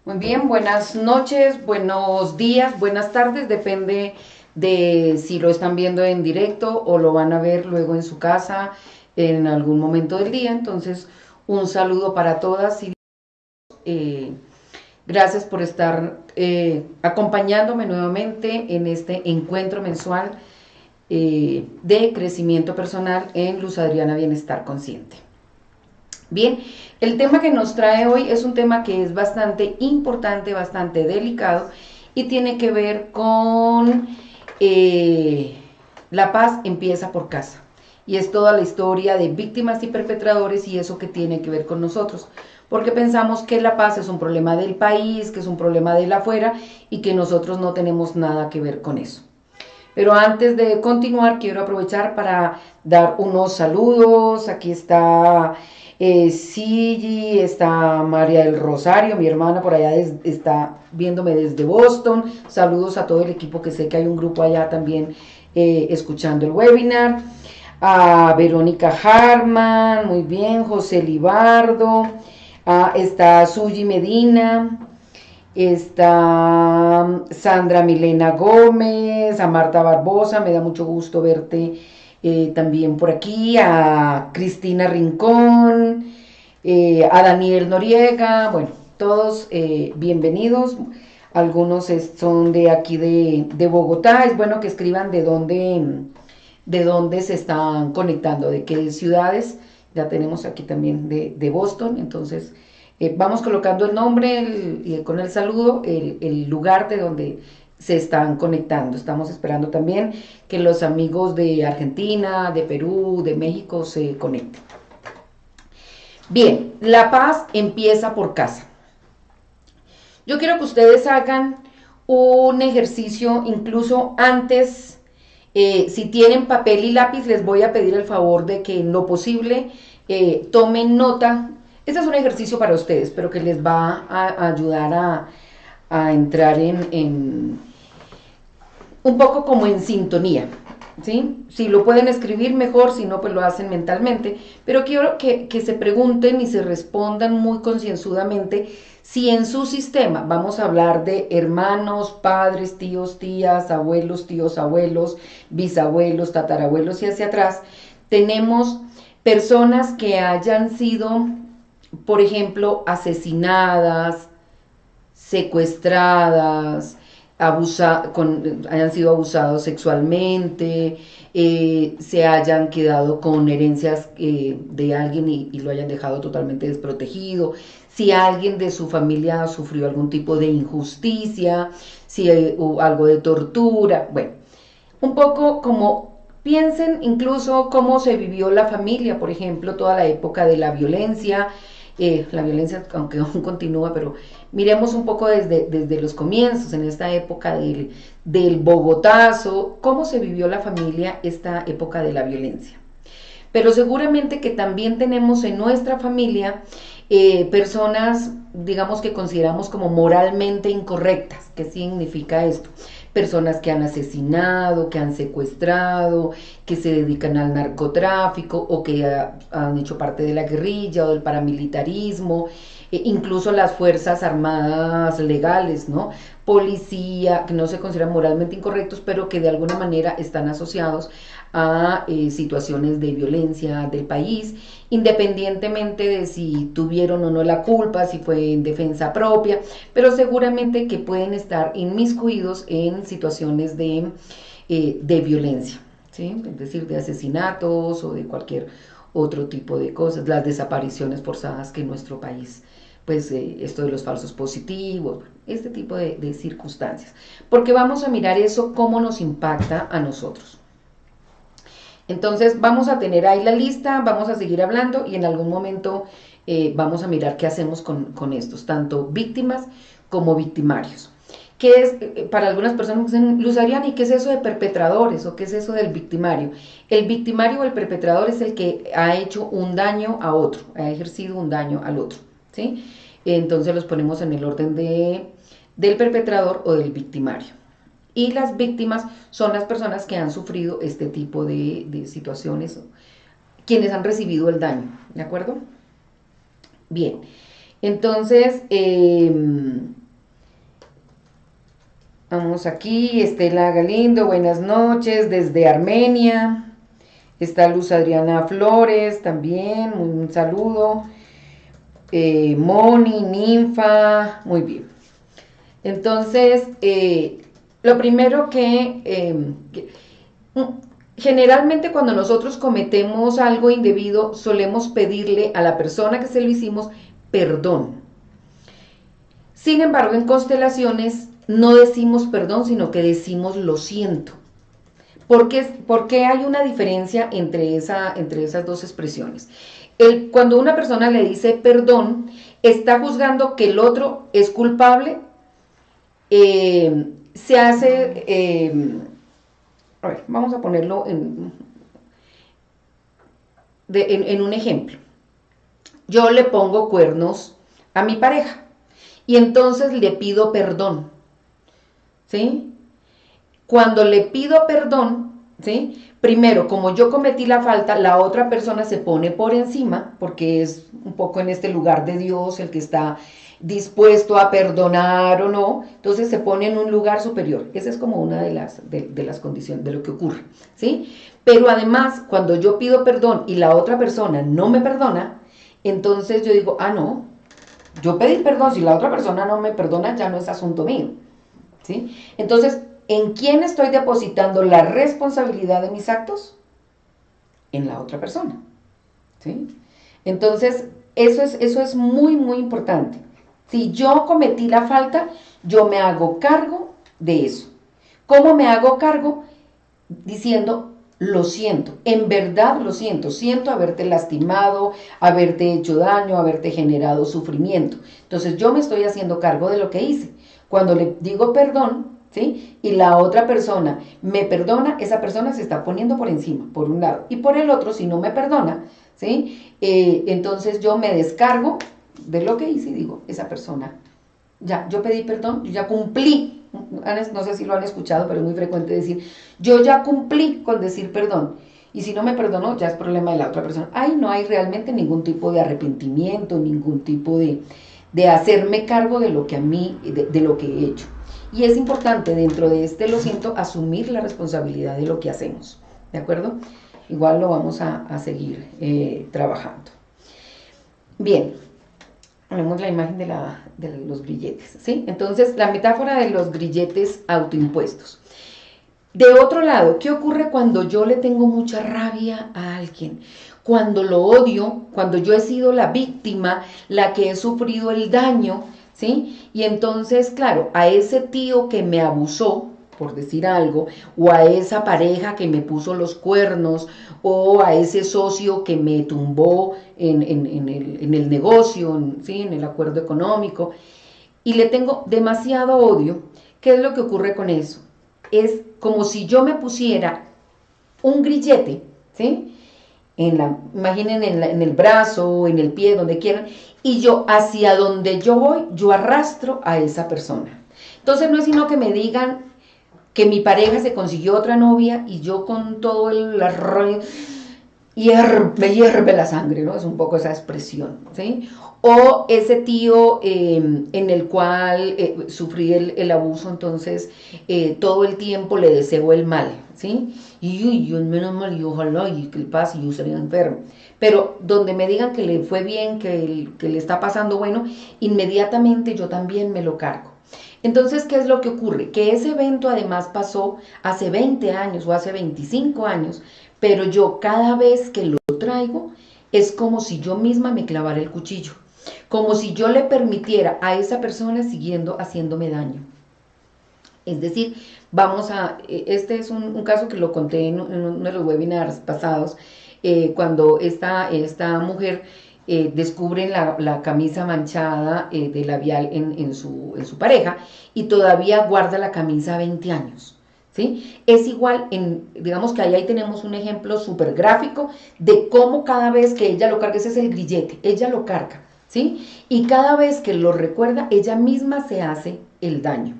Muy bien, buenas noches, buenos días, buenas tardes, depende de si lo están viendo en directo o lo van a ver luego en su casa en algún momento del día. Entonces, un saludo para todas y eh, gracias por estar acompañándome nuevamente en este encuentro mensual de crecimiento personal en Luz Adriana Bienestar Consciente. Bien, el tema que nos trae hoy es un tema que es bastante importante, bastante delicado y tiene que ver con la paz empieza por casa. Y es toda la historia de víctimas y perpetradores y eso que tiene que ver con nosotros. Porque pensamos que la paz es un problema del país, que es un problema de la afuera y que nosotros no tenemos nada que ver con eso. Pero antes de continuar, quiero aprovechar para dar unos saludos. Aquí está Sigi, está María del Rosario, mi hermana por allá está viéndome desde Boston. Saludos a todo el equipo, que sé que hay un grupo allá también escuchando el webinar. A Verónica Harman, muy bien, José Libardo, está Suyi Medina, está Sandra Milena Gómez, a Marta Barbosa, me da mucho gusto verte también por aquí, a Cristina Rincón, a Daniel Noriega, bueno, todos bienvenidos. Algunos son de aquí de Bogotá. Es bueno que escriban de dónde se están conectando, de qué ciudades. Ya tenemos aquí también de Boston, entonces vamos colocando el nombre con el saludo, el lugar de donde se están conectando. Estamos esperando también que los amigos de Argentina, de Perú, de México se conecten. Bien, la paz empieza por casa. Yo quiero que ustedes hagan un ejercicio incluso antes. Si tienen papel y lápiz, les voy a pedir el favor de que en lo posible tomen nota. Este es un ejercicio para ustedes, pero que les va a ayudar a entrar en un poco como en sintonía. ¿Sí? Si lo pueden escribir mejor, si no, pues lo hacen mentalmente. Pero quiero que se pregunten y se respondan muy concienzudamente si en su sistema, vamos a hablar de hermanos, padres, tíos, tías, abuelos, tíos, abuelos, bisabuelos, tatarabuelos y hacia atrás, tenemos personas que hayan sido, por ejemplo, asesinadas, secuestradas, hayan sido abusados sexualmente, se hayan quedado con herencias de alguien y lo hayan dejado totalmente desprotegido, si alguien de su familia sufrió algún tipo de injusticia, si hubo algo de tortura, bueno, un poco como piensen incluso cómo se vivió la familia, por ejemplo, toda la época de la violencia aunque aún continúa, pero miremos un poco desde los comienzos, en esta época del Bogotazo, cómo se vivió la familia esta época de la violencia. Pero seguramente que también tenemos en nuestra familia personas, digamos, que consideramos como moralmente incorrectas. ¿Qué significa esto? Personas que han asesinado, que han secuestrado, que se dedican al narcotráfico o que han hecho parte de la guerrilla o del paramilitarismo, incluso las fuerzas armadas legales, ¿no? Policía, que no se consideran moralmente incorrectos, pero que de alguna manera están asociados a situaciones de violencia del país, independientemente de si tuvieron o no la culpa, si fue en defensa propia, pero seguramente que pueden estar inmiscuidos en situaciones de violencia, ¿sí? Es decir, de asesinatos o de cualquier otro tipo de cosas, las desapariciones forzadas que en nuestro país, pues esto de los falsos positivos, este tipo de circunstancias, porque vamos a mirar eso, cómo nos impacta a nosotros. Entonces vamos a tener ahí la lista, vamos a seguir hablando y en algún momento vamos a mirar qué hacemos con estos, tanto víctimas como victimarios. ¿Qué es, para algunas personas dicen, Luz Ariana, ¿y qué es eso de perpetradores o qué es eso del victimario? El victimario o el perpetrador es el que ha hecho un daño a otro, ha ejercido un daño al otro, ¿sí? Entonces los ponemos en el orden del perpetrador o del victimario. Y las víctimas son las personas que han sufrido este tipo de situaciones, quienes han recibido el daño, ¿de acuerdo? Bien, Entonces, vamos aquí, Estela Galindo, buenas noches, desde Armenia. Está Luz Adriana Flores también, un saludo. Moni, Ninfa, muy bien. Entonces, lo primero generalmente cuando nosotros cometemos algo indebido, solemos pedirle a la persona que se lo hicimos perdón. Sin embargo, en constelaciones no decimos perdón, sino que decimos lo siento. ¿Por qué hay una diferencia entre esas dos expresiones? Cuando una persona le dice perdón, está juzgando que el otro es culpable, se hace, a ver, vamos a ponerlo en un ejemplo. Yo le pongo cuernos a mi pareja y entonces le pido perdón, ¿sí? Cuando le pido perdón, ¿sí? Primero, como yo cometí la falta, la otra persona se pone por encima, porque es un poco en este lugar de Dios el que está dispuesto a perdonar o no, entonces se pone en un lugar superior. Esa es como una de las condiciones, de lo que ocurre, ¿sí? Pero además, cuando yo pido perdón y la otra persona no me perdona, entonces yo digo, ah, no, yo pedí perdón, si la otra persona no me perdona, ya no es asunto mío, ¿sí? Entonces, ¿en quién estoy depositando la responsabilidad de mis actos? En la otra persona, ¿sí? Entonces, eso es muy, muy importante. Si yo cometí la falta, yo me hago cargo de eso. ¿Cómo me hago cargo? Diciendo, lo siento, en verdad lo siento, siento haberte lastimado, haberte hecho daño, haberte generado sufrimiento. Entonces yo me estoy haciendo cargo de lo que hice. Cuando le digo perdón, ¿sí? Y la otra persona me perdona, esa persona se está poniendo por encima, por un lado. Y por el otro, si no me perdona, ¿sí? Entonces yo me descargo de lo que hice y digo, esa persona, ya, yo pedí perdón, yo ya cumplí. No sé si lo han escuchado, pero es muy frecuente decir, yo ya cumplí con decir perdón. Y si no me perdonó, ya es problema de la otra persona. Ahí no hay realmente ningún tipo de arrepentimiento, ningún tipo de hacerme cargo de lo que a mí, de lo que he hecho. Y es importante dentro de este lo siento asumir la responsabilidad de lo que hacemos, ¿de acuerdo? Igual lo vamos a seguir trabajando. Bien, vemos la imagen de los grilletes, ¿sí? Entonces, la metáfora de los grilletes autoimpuestos. De otro lado, ¿qué ocurre cuando yo le tengo mucha rabia a alguien? Cuando lo odio, cuando yo he sido la víctima, la que he sufrido el daño, ¿sí? Y entonces, claro, a ese tío que me abusó, por decir algo, o a esa pareja que me puso los cuernos, o a ese socio que me tumbó en el negocio, ¿sí? En el acuerdo económico, y le tengo demasiado odio. ¿Qué es lo que ocurre con eso? Es como si yo me pusiera un grillete, ¿sí? Imaginen en el brazo, en el pie, donde quieran, y yo hacia donde yo voy, yo arrastro a esa persona. Entonces no es sino que me digan que mi pareja se consiguió otra novia y yo con todo el rollo me hierve la sangre, ¿no? Es un poco esa expresión, ¿sí? O ese tío en el cual sufrí el abuso, entonces todo el tiempo le deseo el mal, ¿sí? Y yo menos mal, y ojalá, y que le pase, y yo sería enfermo. Pero donde me digan que le fue bien, que le está pasando bueno, inmediatamente yo también me lo cargo. Entonces, ¿qué es lo que ocurre? Que ese evento además pasó hace 20 años o hace 25 años, pero yo cada vez que lo traigo es como si yo misma me clavara el cuchillo, como si yo le permitiera a esa persona siguiendo haciéndome daño. Es decir, este es un caso que lo conté en uno de los webinars pasados, cuando esta mujer descubre la camisa manchada de labial en su pareja y todavía guarda la camisa 20 años. ¿Sí? Es igual, digamos que ahí tenemos un ejemplo súper gráfico de cómo cada vez que ella lo carga, ese es el grillete, ella lo carga, ¿sí? Y cada vez que lo recuerda, ella misma se hace el daño.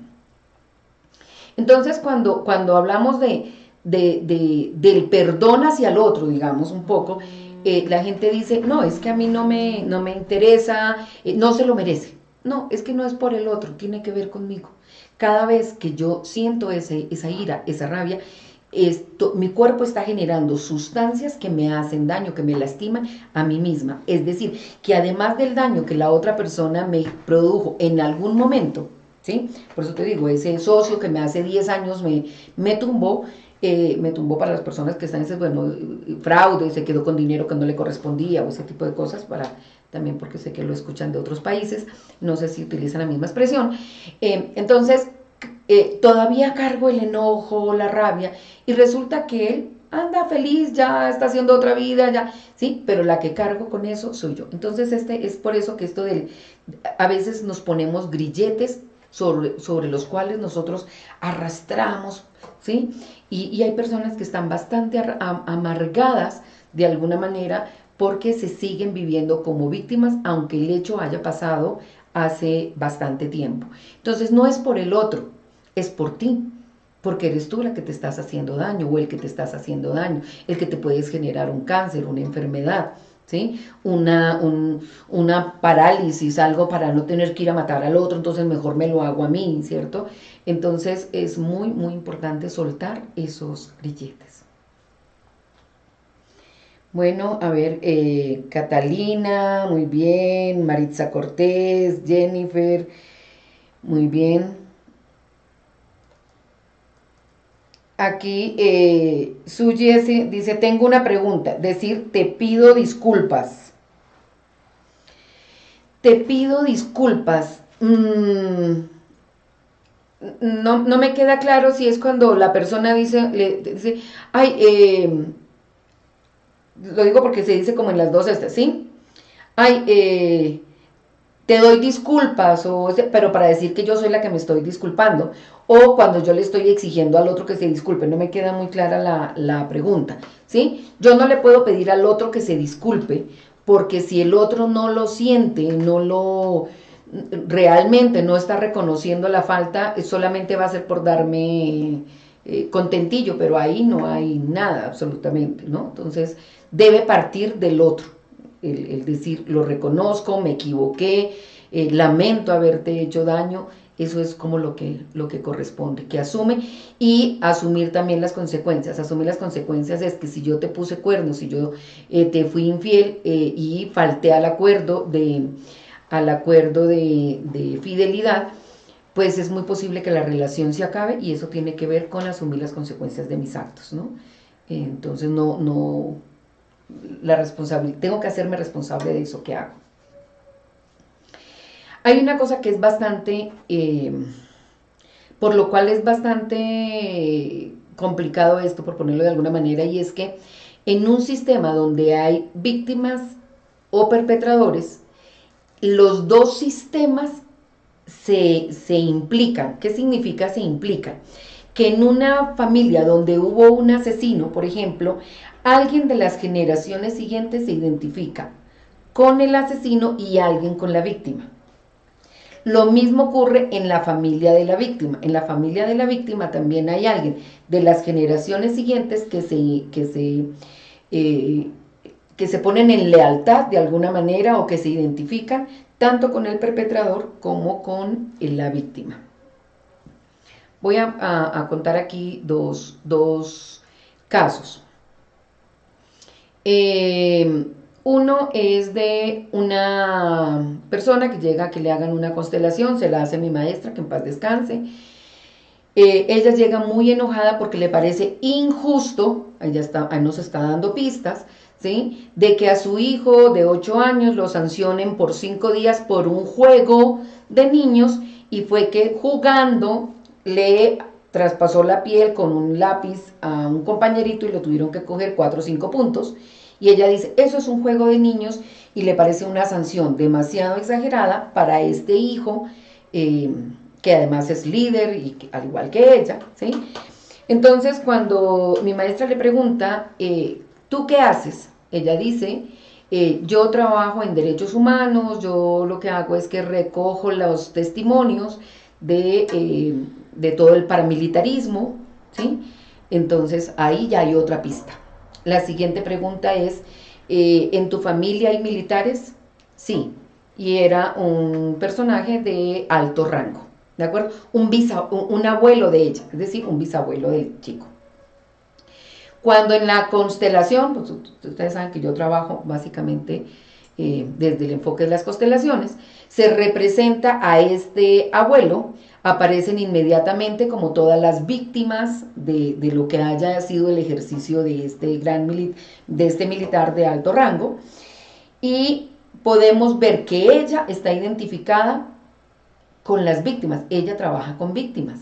Entonces, cuando hablamos del perdón hacia el otro, digamos un poco, La gente dice, no, es que a mí no me interesa, no se lo merece. No, es que no es por el otro, tiene que ver conmigo. Cada vez que yo siento esa ira, esa rabia, mi cuerpo está generando sustancias que me hacen daño, que me lastiman a mí misma. Es decir, que además del daño que la otra persona me produjo en algún momento, ¿sí? Por eso te digo, ese socio que me hace 10 años me tumbó, me tumbó para las personas que están en ese, bueno, fraude, se quedó con dinero que no le correspondía o ese tipo de cosas, también porque sé que lo escuchan de otros países, no sé si utilizan la misma expresión. Entonces, todavía cargo el enojo, la rabia, y resulta que él anda feliz, ya está haciendo otra vida, ya, sí, pero la que cargo con eso soy yo. Entonces, es por eso que a veces nos ponemos grilletes sobre los cuales nosotros arrastramos, ¿sí? Y hay personas que están bastante amargadas de alguna manera porque se siguen viviendo como víctimas, aunque el hecho haya pasado hace bastante tiempo. Entonces no es por el otro, es por ti, porque eres tú la que te estás haciendo daño o el que te estás haciendo daño, el que te puedes generar un cáncer, una enfermedad, ¿sí? Una parálisis, algo para no tener que ir a matar al otro, entonces mejor me lo hago a mí, ¿cierto? Entonces es muy, muy importante soltar esos grilletes. Bueno, a ver, Catalina, muy bien, Maritza Cortés, Jennifer, muy bien. Aquí Suji dice, tengo una pregunta, decir te pido disculpas. Te pido disculpas. No me queda claro si es cuando la persona dice ay, lo digo porque se dice como en las dos estas, ¿sí? Ay, te doy disculpas, pero para decir que yo soy la que me estoy disculpando, o cuando yo le estoy exigiendo al otro que se disculpe, no me queda muy clara la pregunta, ¿sí? Yo no le puedo pedir al otro que se disculpe, porque si el otro no lo siente, realmente no está reconociendo la falta, solamente va a ser por darme contentillo, pero ahí no hay nada absolutamente, ¿no? Entonces debe partir del otro, el decir, lo reconozco, me equivoqué, lamento haberte hecho daño, eso es como lo que corresponde, que asume, y asumir también las consecuencias. Asumir las consecuencias es que si yo te puse cuernos, si yo te fui infiel y falté al acuerdo de fidelidad, pues es muy posible que la relación se acabe, y eso tiene que ver con asumir las consecuencias de mis actos, ¿no? Entonces tengo que hacerme responsable de eso que hago. Hay una cosa que es bastante, por lo cual es bastante complicado esto, por ponerlo de alguna manera, y es que en un sistema donde hay víctimas o perpetradores, los dos sistemas se implican. ¿Qué significa se implican? Que en una familia donde hubo un asesino, por ejemplo, alguien de las generaciones siguientes se identifica con el asesino y alguien con la víctima. Lo mismo ocurre en la familia de la víctima. En la familia de la víctima también hay alguien de las generaciones siguientes que se ponen en lealtad de alguna manera, o que se identifican tanto con el perpetrador como con la víctima. Voy a contar aquí dos casos. Uno es de una persona que llega a que le hagan una constelación, se la hace mi maestra, que en paz descanse. Ella llega muy enojada porque le parece injusto, ahí nos está dando pistas, ¿sí? De que a su hijo de 8 años lo sancionen por 5 días por un juego de niños, y fue que jugando le traspasó la piel con un lápiz a un compañerito y le tuvieron que coger 4 o 5 puntos. Y ella dice, eso es un juego de niños, y le parece una sanción demasiado exagerada para este hijo, que además es líder, y al igual que ella, ¿sí? Entonces, cuando mi maestra le pregunta, ¿tú qué haces? Ella dice, yo trabajo en derechos humanos, yo lo que hago es que recojo los testimonios de todo el paramilitarismo, ¿sí? Entonces, ahí ya hay otra pista. La siguiente pregunta es, ¿En tu familia hay militares? Sí, y era un personaje de alto rango, ¿de acuerdo? Un abuelo de ella, es decir, un bisabuelo del chico. Cuando en la constelación, pues ustedes saben que yo trabajo básicamente desde el enfoque de las constelaciones, se representa a este abuelo, aparecen inmediatamente como todas las víctimas de lo que haya sido el ejercicio de de este militar de alto rango, y podemos ver que ella está identificada con las víctimas, ella trabaja con víctimas,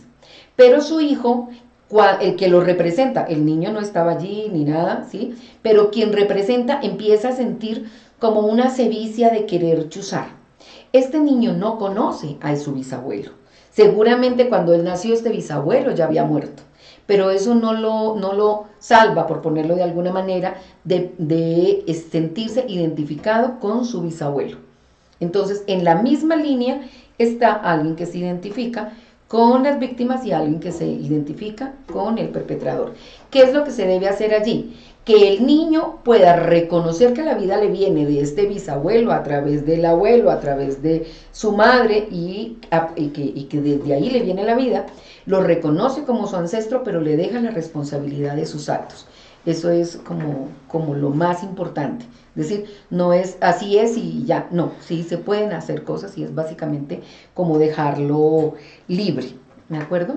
pero su hijo, el que lo representa, el niño no estaba allí ni nada, ¿sí? Pero quien representa empieza a sentir como una sevicia de querer chuzar. Este niño no conoce a su bisabuelo. Seguramente cuando él nació este bisabuelo ya había muerto, pero eso no lo salva, por ponerlo de alguna manera, de sentirse identificado con su bisabuelo. Entonces, en la misma línea está alguien que se identifica con las víctimas y alguien que se identifica con el perpetrador. ¿Qué es lo que se debe hacer allí? Que el niño pueda reconocer que la vida le viene de este bisabuelo, a través del abuelo, a través de su madre, y que desde ahí le viene la vida, lo reconoce como su ancestro, pero le deja la responsabilidad de sus actos. Eso es como lo más importante. Es decir, no es así es y ya, no, sí se pueden hacer cosas y es básicamente como dejarlo libre, ¿de acuerdo?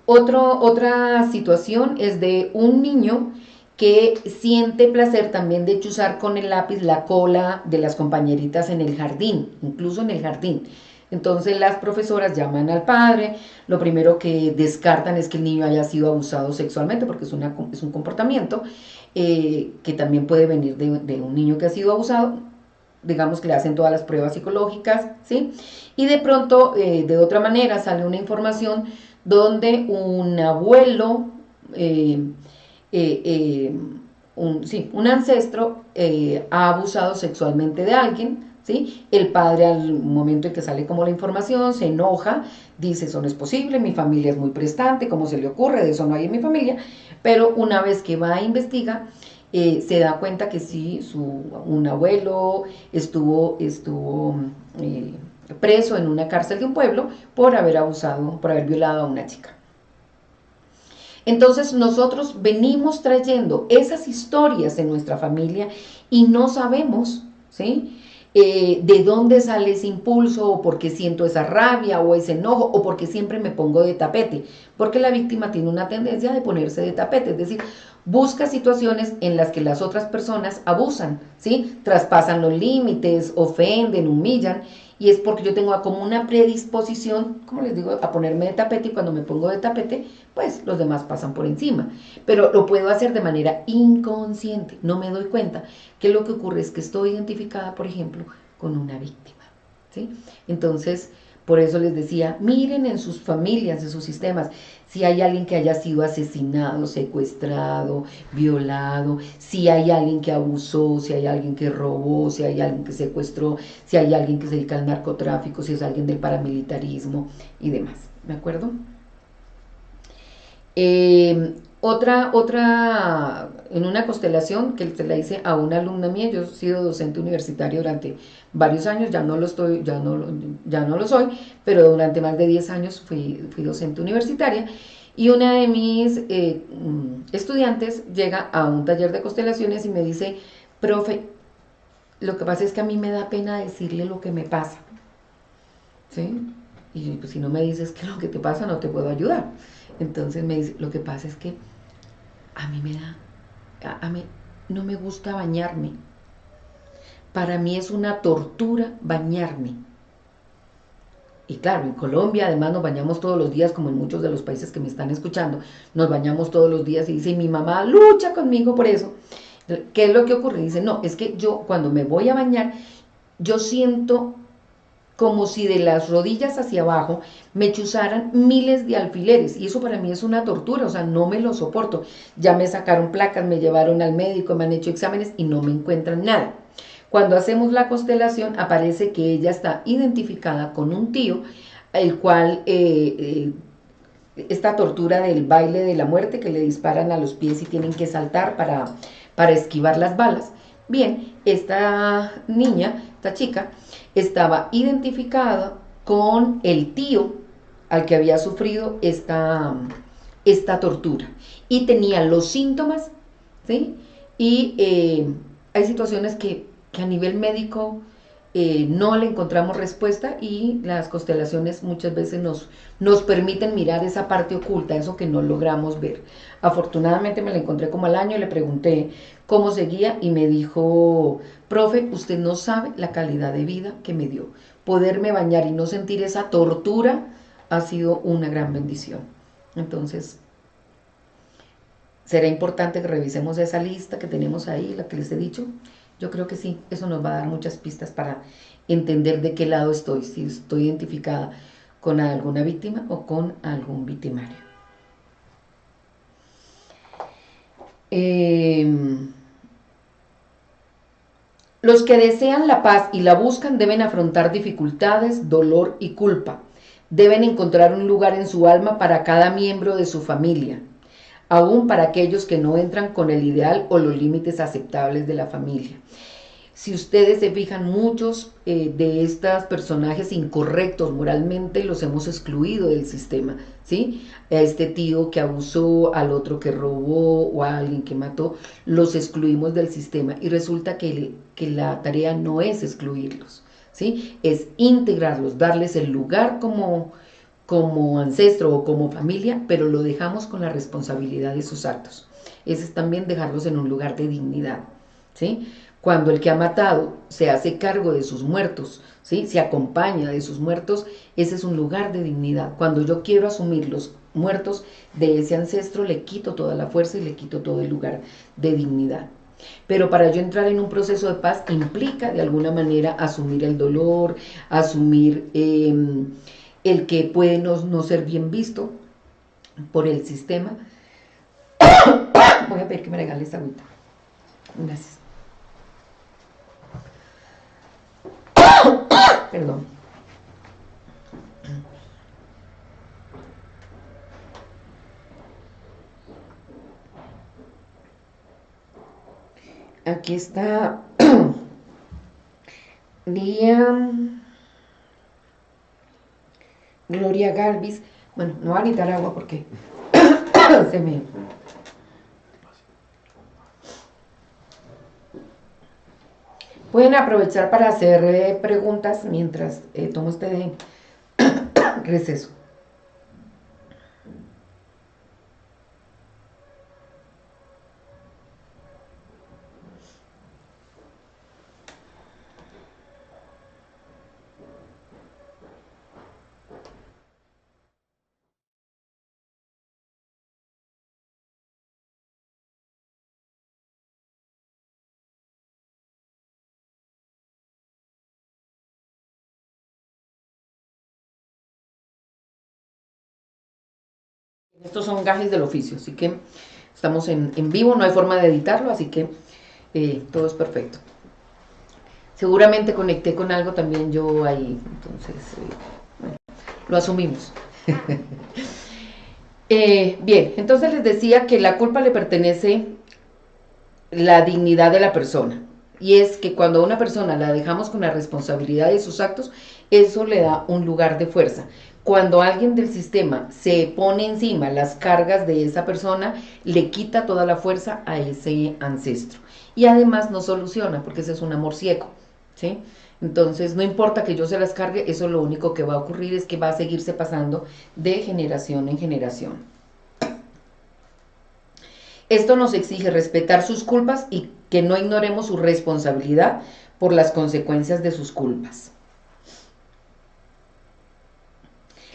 Otra situación es de un niño que siente placer también de chuzar con el lápiz la cola de las compañeritas en el jardín, incluso en el jardín. Entonces las profesoras llaman al padre, lo primero que descartan es que el niño haya sido abusado sexualmente, porque es un comportamiento que también puede venir de un niño que ha sido abusado, digamos que le hacen todas las pruebas psicológicas, ¿sí? Y de pronto, de otra manera, sale una información donde un abuelo, un ancestro ha abusado sexualmente de alguien, ¿sí? El padre, al momento en que sale como la información, se enoja, dice, eso no es posible, mi familia es muy prestante, ¿cómo se le ocurre? De eso no hay en mi familia. Pero una vez que va a investigar, se da cuenta que sí, un abuelo estuvo preso en una cárcel de un pueblo por haber abusado, por haber violado a una chica. Entonces nosotros venimos trayendo esas historias en nuestra familia y no sabemos, ¿sí? De dónde sale ese impulso, o por qué siento esa rabia o ese enojo, o porque siempre me pongo de tapete, porque la víctima tiene una tendencia de ponerse de tapete, es decir, busca situaciones en las que las otras personas abusan, ¿sí? Traspasan los límites, ofenden, humillan, y es porque yo tengo como una predisposición, como les digo, a ponerme de tapete, y cuando me pongo de tapete, pues los demás pasan por encima. Pero lo puedo hacer de manera inconsciente, no me doy cuenta que lo que ocurre es que estoy identificada, por ejemplo, con una víctima, ¿sí? Entonces, por eso les decía, miren en sus familias, en sus sistemas, si hay alguien que haya sido asesinado, secuestrado, violado, si hay alguien que abusó, si hay alguien que robó, si hay alguien que secuestró, si hay alguien que se dedica al narcotráfico, si es alguien del paramilitarismo y demás, ¿de acuerdo? En una constelación que se la hice a una alumna mía, yo he sido docente universitario durante varios años, ya no lo soy, pero durante más de 10 años fui docente universitaria, y una de mis estudiantes llega a un taller de constelaciones y me dice, profe, lo que pasa es que a mí me da pena decirle lo que me pasa, ¿sí? Y pues si no me dices qué es lo que te pasa, no te puedo ayudar. Entonces me dice, lo que pasa es que a mí a mí no me gusta bañarme. Para mí es una tortura bañarme. Y claro, en Colombia además nos bañamos todos los días, como en muchos de los países que me están escuchando, nos bañamos todos los días, y dice, y mi mamá lucha conmigo por eso. ¿Qué es lo que ocurre? Dice, no, es que yo cuando me voy a bañar, yo siento como si de las rodillas hacia abajo me chuzaran miles de alfileres, y eso para mí es una tortura, o sea, no me lo soporto. Ya me sacaron placas, me llevaron al médico, me han hecho exámenes y no me encuentran nada. Cuando hacemos la constelación aparece que ella está identificada con un tío, el cual esta tortura del baile de la muerte, que le disparan a los pies y tienen que saltar para esquivar las balas. Bien, esta niña, esta chica, estaba identificada con el tío al que había sufrido esta tortura y tenía los síntomas, ¿sí? Y hay situaciones que a nivel médico no le encontramos respuesta, y las constelaciones muchas veces nos permiten mirar esa parte oculta, eso que no logramos ver. Afortunadamente me la encontré como al año, le pregunté cómo seguía y me dijo: profe, usted no sabe la calidad de vida que me dio. Poderme bañar y no sentir esa tortura ha sido una gran bendición. Entonces, será importante que revisemos esa lista que tenemos ahí, la que les he dicho. Yo creo que sí, eso nos va a dar muchas pistas para entender de qué lado estoy, si estoy identificada con alguna víctima o con algún victimario. Los que desean la paz y la buscan deben afrontar dificultades, dolor y culpa. Deben encontrar un lugar en su alma para cada miembro de su familia, aún para aquellos que no entran con el ideal o los límites aceptables de la familia. Si ustedes se fijan, muchos de estos personajes incorrectos moralmente los hemos excluido del sistema, ¿sí? A este tío que abusó, al otro que robó o a alguien que mató, los excluimos del sistema, y resulta que la tarea no es excluirlos, ¿sí? Es integrarlos, darles el lugar como ancestro o como familia, pero lo dejamos con la responsabilidad de sus actos. Ese es también dejarlos en un lugar de dignidad, ¿sí? Cuando el que ha matado se hace cargo de sus muertos, ¿sí? Se acompaña de sus muertos, ese es un lugar de dignidad. Cuando yo quiero asumir los muertos de ese ancestro, le quito toda la fuerza y le quito todo el lugar de dignidad. Pero para yo entrar en un proceso de paz implica de alguna manera asumir el dolor, asumir el que puede no ser bien visto por el sistema. Voy a pedir que me regale esta agüita. Gracias. Perdón. Aquí está Liam, Gloria Galvis. Bueno, no voy a necesitar agua porque se me... Pueden aprovechar para hacer preguntas mientras tomo este receso. Estos son gajes del oficio, así que estamos en vivo, no hay forma de editarlo, así que todo es perfecto. Seguramente conecté con algo también yo ahí, entonces bueno, lo asumimos. Bien, entonces les decía que la culpa le pertenece la dignidad de la persona, y es que cuando a una persona la dejamos con la responsabilidad de sus actos, eso le da un lugar de fuerza. Cuando alguien del sistema se pone encima las cargas de esa persona, le quita toda la fuerza a ese ancestro, y además no soluciona, porque ese es un amor ciego, ¿sí? Entonces no importa que yo se las cargue, eso lo único que va a ocurrir es que va a seguirse pasando de generación en generación. Esto nos exige respetar sus culpas y que no ignoremos su responsabilidad por las consecuencias de sus culpas.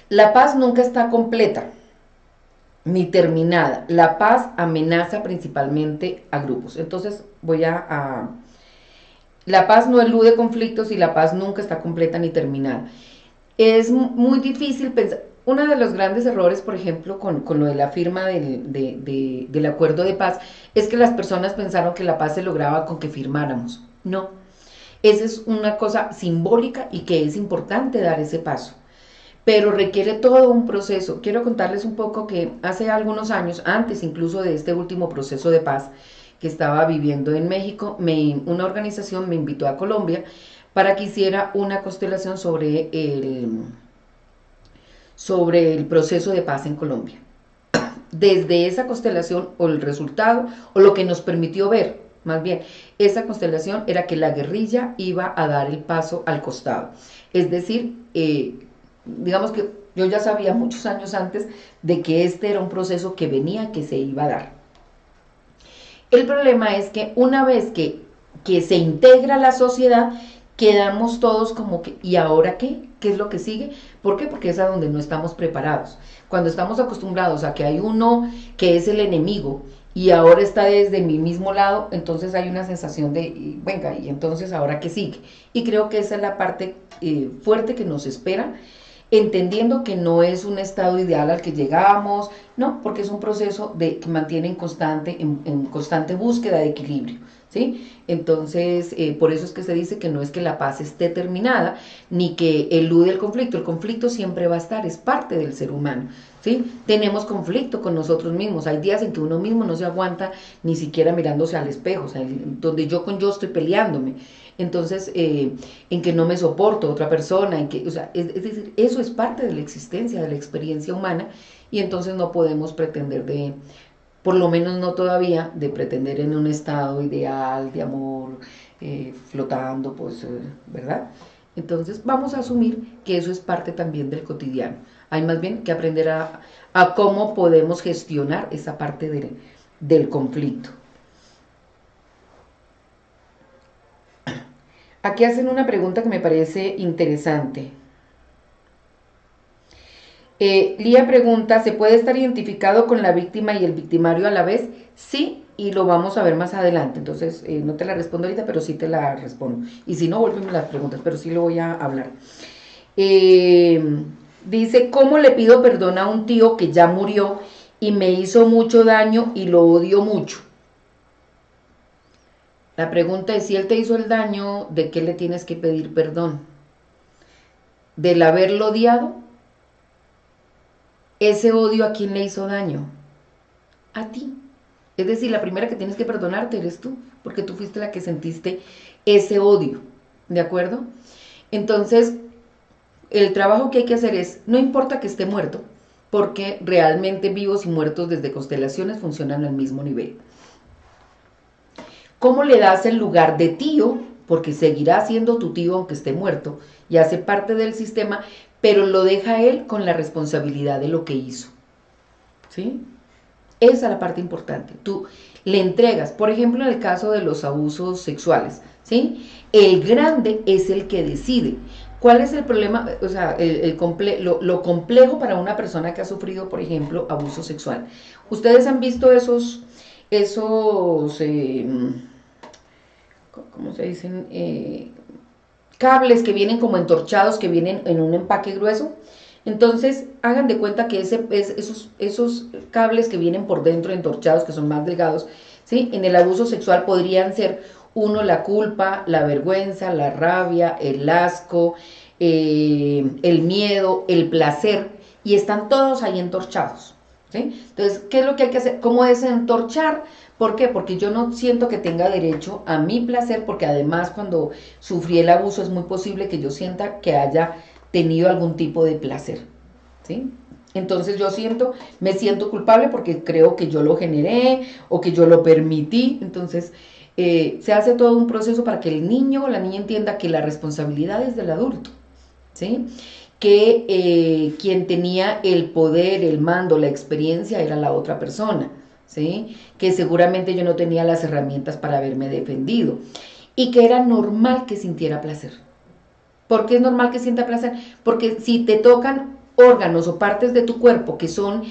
La paz nunca está completa ni terminada. La paz amenaza principalmente a grupos. Entonces la paz no elude conflictos y la paz nunca está completa ni terminada. Es muy difícil pensar. Uno de los grandes errores, por ejemplo, con lo de la firma del acuerdo de paz, es que las personas pensaron que la paz se lograba con que firmáramos. No, esa es una cosa simbólica y que es importante dar ese paso. pero requiere todo un proceso. Quiero contarles un poco que hace algunos años, antes incluso de este último proceso de paz que estaba viviendo en México, una organización me invitó a Colombia para que hiciera una constelación sobre el proceso de paz en Colombia. Desde esa constelación, o el resultado, o lo que nos permitió ver, más bien, esa constelación era que la guerrilla iba a dar el paso al costado. Es decir, digamos que yo ya sabía muchos años antes de que este era un proceso que venía, que se iba a dar. El problema es que una vez que se integra la sociedad, quedamos todos como que, ¿y ahora qué? ¿Qué es lo que sigue? ¿Por qué? Porque es a donde no estamos preparados. Cuando estamos acostumbrados a que hay uno que es el enemigo y ahora está desde mi mismo lado, entonces hay una sensación de, venga, y entonces ahora qué sigue. Y creo que esa es la parte fuerte que nos espera, entendiendo que no es un estado ideal al que llegamos, no, porque es un proceso que mantiene en constante búsqueda de equilibrio, ¿sí? Entonces, por eso es que se dice que no es que la paz esté terminada, ni que elude el conflicto siempre va a estar, es parte del ser humano, ¿sí? Tenemos conflicto con nosotros mismos, hay días en que uno mismo no se aguanta ni siquiera mirándose al espejo, o sea, donde yo estoy peleándome, entonces, en que no me soporto otra persona, o sea, es decir, eso es parte de la existencia, de la experiencia humana, y entonces no podemos pretender por lo menos no todavía, de pretender en un estado ideal de amor, flotando, pues, ¿verdad? Entonces vamos a asumir que eso es parte también del cotidiano. Hay más bien que aprender a cómo podemos gestionar esa parte del conflicto. Aquí hacen una pregunta que me parece interesante. Lía pregunta, ¿se puede estar identificado con la víctima y el victimario a la vez? Sí, y lo vamos a ver más adelante. Entonces, no te la respondo ahorita, pero sí te la respondo. Y si no, vuélveme las preguntas, pero sí lo voy a hablar. Dice, ¿cómo le pido perdón a un tío que ya murió y me hizo mucho daño y lo odio mucho? La pregunta es, si él te hizo el daño, ¿de qué le tienes que pedir perdón? ¿Del haberlo odiado? ¿Ese odio a quién le hizo daño? A ti. Es decir, la primera que tienes que perdonarte eres tú, porque tú fuiste la que sentiste ese odio, ¿de acuerdo? Entonces, el trabajo que hay que hacer es, no importa que esté muerto, porque realmente vivos y muertos desde constelaciones funcionan al mismo nivel. ¿Cómo le das el lugar de tío? Porque seguirá siendo tu tío aunque esté muerto y hace parte del sistema, pero lo deja él con la responsabilidad de lo que hizo, ¿sí? Esa es la parte importante. Tú le entregas, por ejemplo, en el caso de los abusos sexuales, ¿sí? El grande es el que decide. ¿Cuál es el problema? O sea, lo complejo para una persona que ha sufrido, por ejemplo, abuso sexual. Ustedes han visto esos ¿cómo se dicen? Cables que vienen como entorchados, que vienen en un empaque grueso. Entonces, hagan de cuenta que esos cables que vienen por dentro entorchados, que son más delgados, ¿sí? En el abuso sexual podrían ser uno la culpa, la vergüenza, la rabia, el asco, el miedo, el placer, y están todos ahí entorchados, ¿sí? Entonces, ¿qué es lo que hay que hacer? ¿Cómo desentorchar? ¿Por qué? Porque yo no siento que tenga derecho a mi placer, porque además cuando sufrí el abuso es muy posible que yo sienta que haya tenido algún tipo de placer, ¿sí? Entonces me siento culpable porque creo que yo lo generé o que yo lo permití. Entonces se hace todo un proceso para que el niño o la niña entienda que la responsabilidad es del adulto, ¿sí? Que quien tenía el poder, el mando, la experiencia era la otra persona, ¿sí? Que seguramente yo no tenía las herramientas para haberme defendido y que era normal que sintiera placer. ¿Por qué es normal que sienta placer? Porque si te tocan órganos o partes de tu cuerpo que son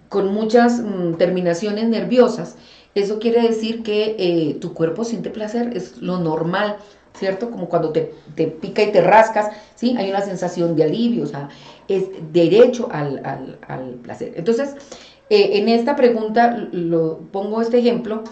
con muchas terminaciones nerviosas, eso quiere decir que tu cuerpo siente placer, es lo normal, ¿cierto? Como cuando te pica y te rascas, ¿sí? Hay una sensación de alivio, o sea, es derecho al placer. Entonces, en esta pregunta pongo este ejemplo,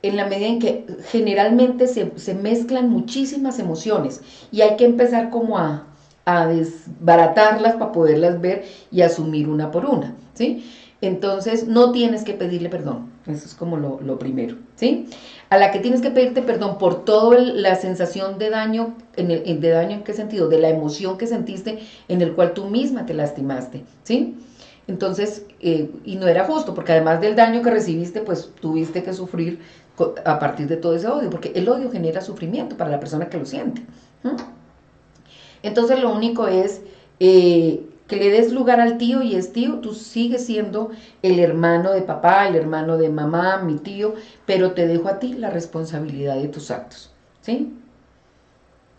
en la medida en que generalmente se mezclan muchísimas emociones y hay que empezar como a a desbaratarlas para poderlas ver y asumir una por una, ¿sí? Entonces no tienes que pedirle perdón, eso es como lo primero, ¿sí? A la que tienes que pedirte perdón por toda la sensación de daño, ¿de daño en qué sentido? De la emoción que sentiste en el cual tú misma te lastimaste, ¿sí? Entonces, y no era justo, porque además del daño que recibiste, pues tuviste que sufrir a partir de todo ese odio, porque el odio genera sufrimiento para la persona que lo siente. ¿Mm? Entonces lo único es que le des lugar al tío, y es tío, tú sigues siendo el hermano de papá, el hermano de mamá, mi tío, pero te dejo a ti la responsabilidad de tus actos, ¿sí?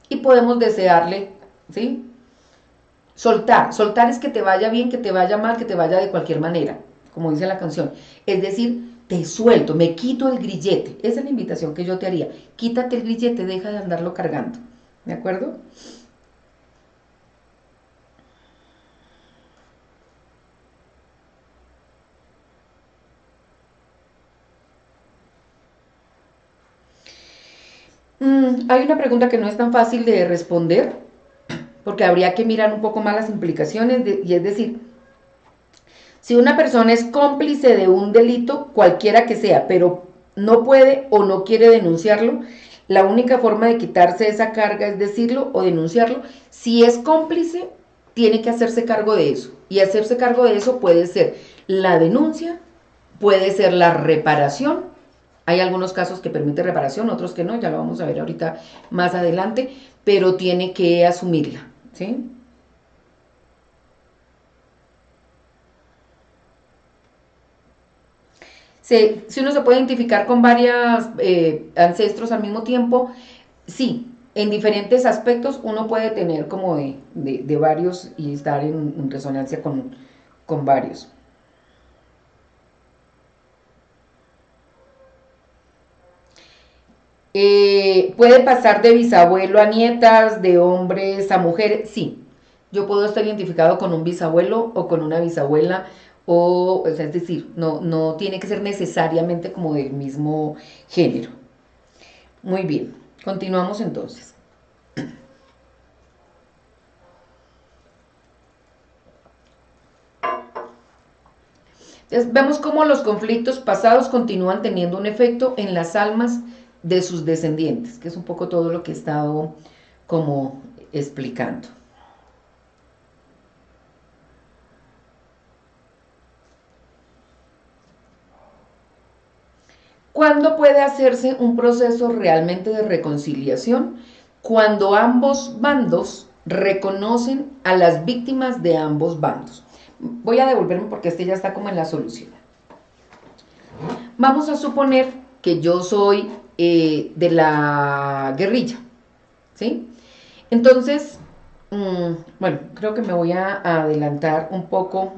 Y podemos desearle, ¿sí? Soltar es que te vaya bien, que te vaya mal, que te vaya de cualquier manera, como dice la canción. Es decir, te suelto, me quito el grillete. Esa es la invitación que yo te haría. Quítate el grillete, deja de andarlo cargando. ¿De acuerdo? Hay una pregunta que no es tan fácil de responder, porque habría que mirar un poco más las implicaciones, y es decir, si una persona es cómplice de un delito, cualquiera que sea, pero no puede o no quiere denunciarlo, la única forma de quitarse esa carga es decirlo o denunciarlo. Si es cómplice, tiene que hacerse cargo de eso. Y hacerse cargo de eso puede ser la denuncia, puede ser la reparación. Hay algunos casos que permite reparación, otros que no, ya lo vamos a ver ahorita más adelante, pero tiene que asumirla, ¿sí? Si uno se puede identificar con varios ancestros al mismo tiempo, sí, en diferentes aspectos uno puede tener como de varios y estar en resonancia con varios. Puede pasar de bisabuelo a nietas, de hombres a mujeres, sí. Yo puedo estar identificado con un bisabuelo o con una bisabuela, o sea, es decir, no tiene que ser necesariamente como del mismo género. Muy bien, continuamos entonces. Entonces, vemos cómo los conflictos pasados continúan teniendo un efecto en las almas de sus descendientes, que es un poco todo lo que he estado como explicando. ¿Cuándo puede hacerse un proceso realmente de reconciliación? Cuando ambos bandos reconocen a las víctimas de ambos bandos. Voy a devolverme porque este ya está como en la solución. Vamos a suponer que yo soy de la guerrilla, ¿sí? Entonces, bueno, creo que me voy a adelantar un poco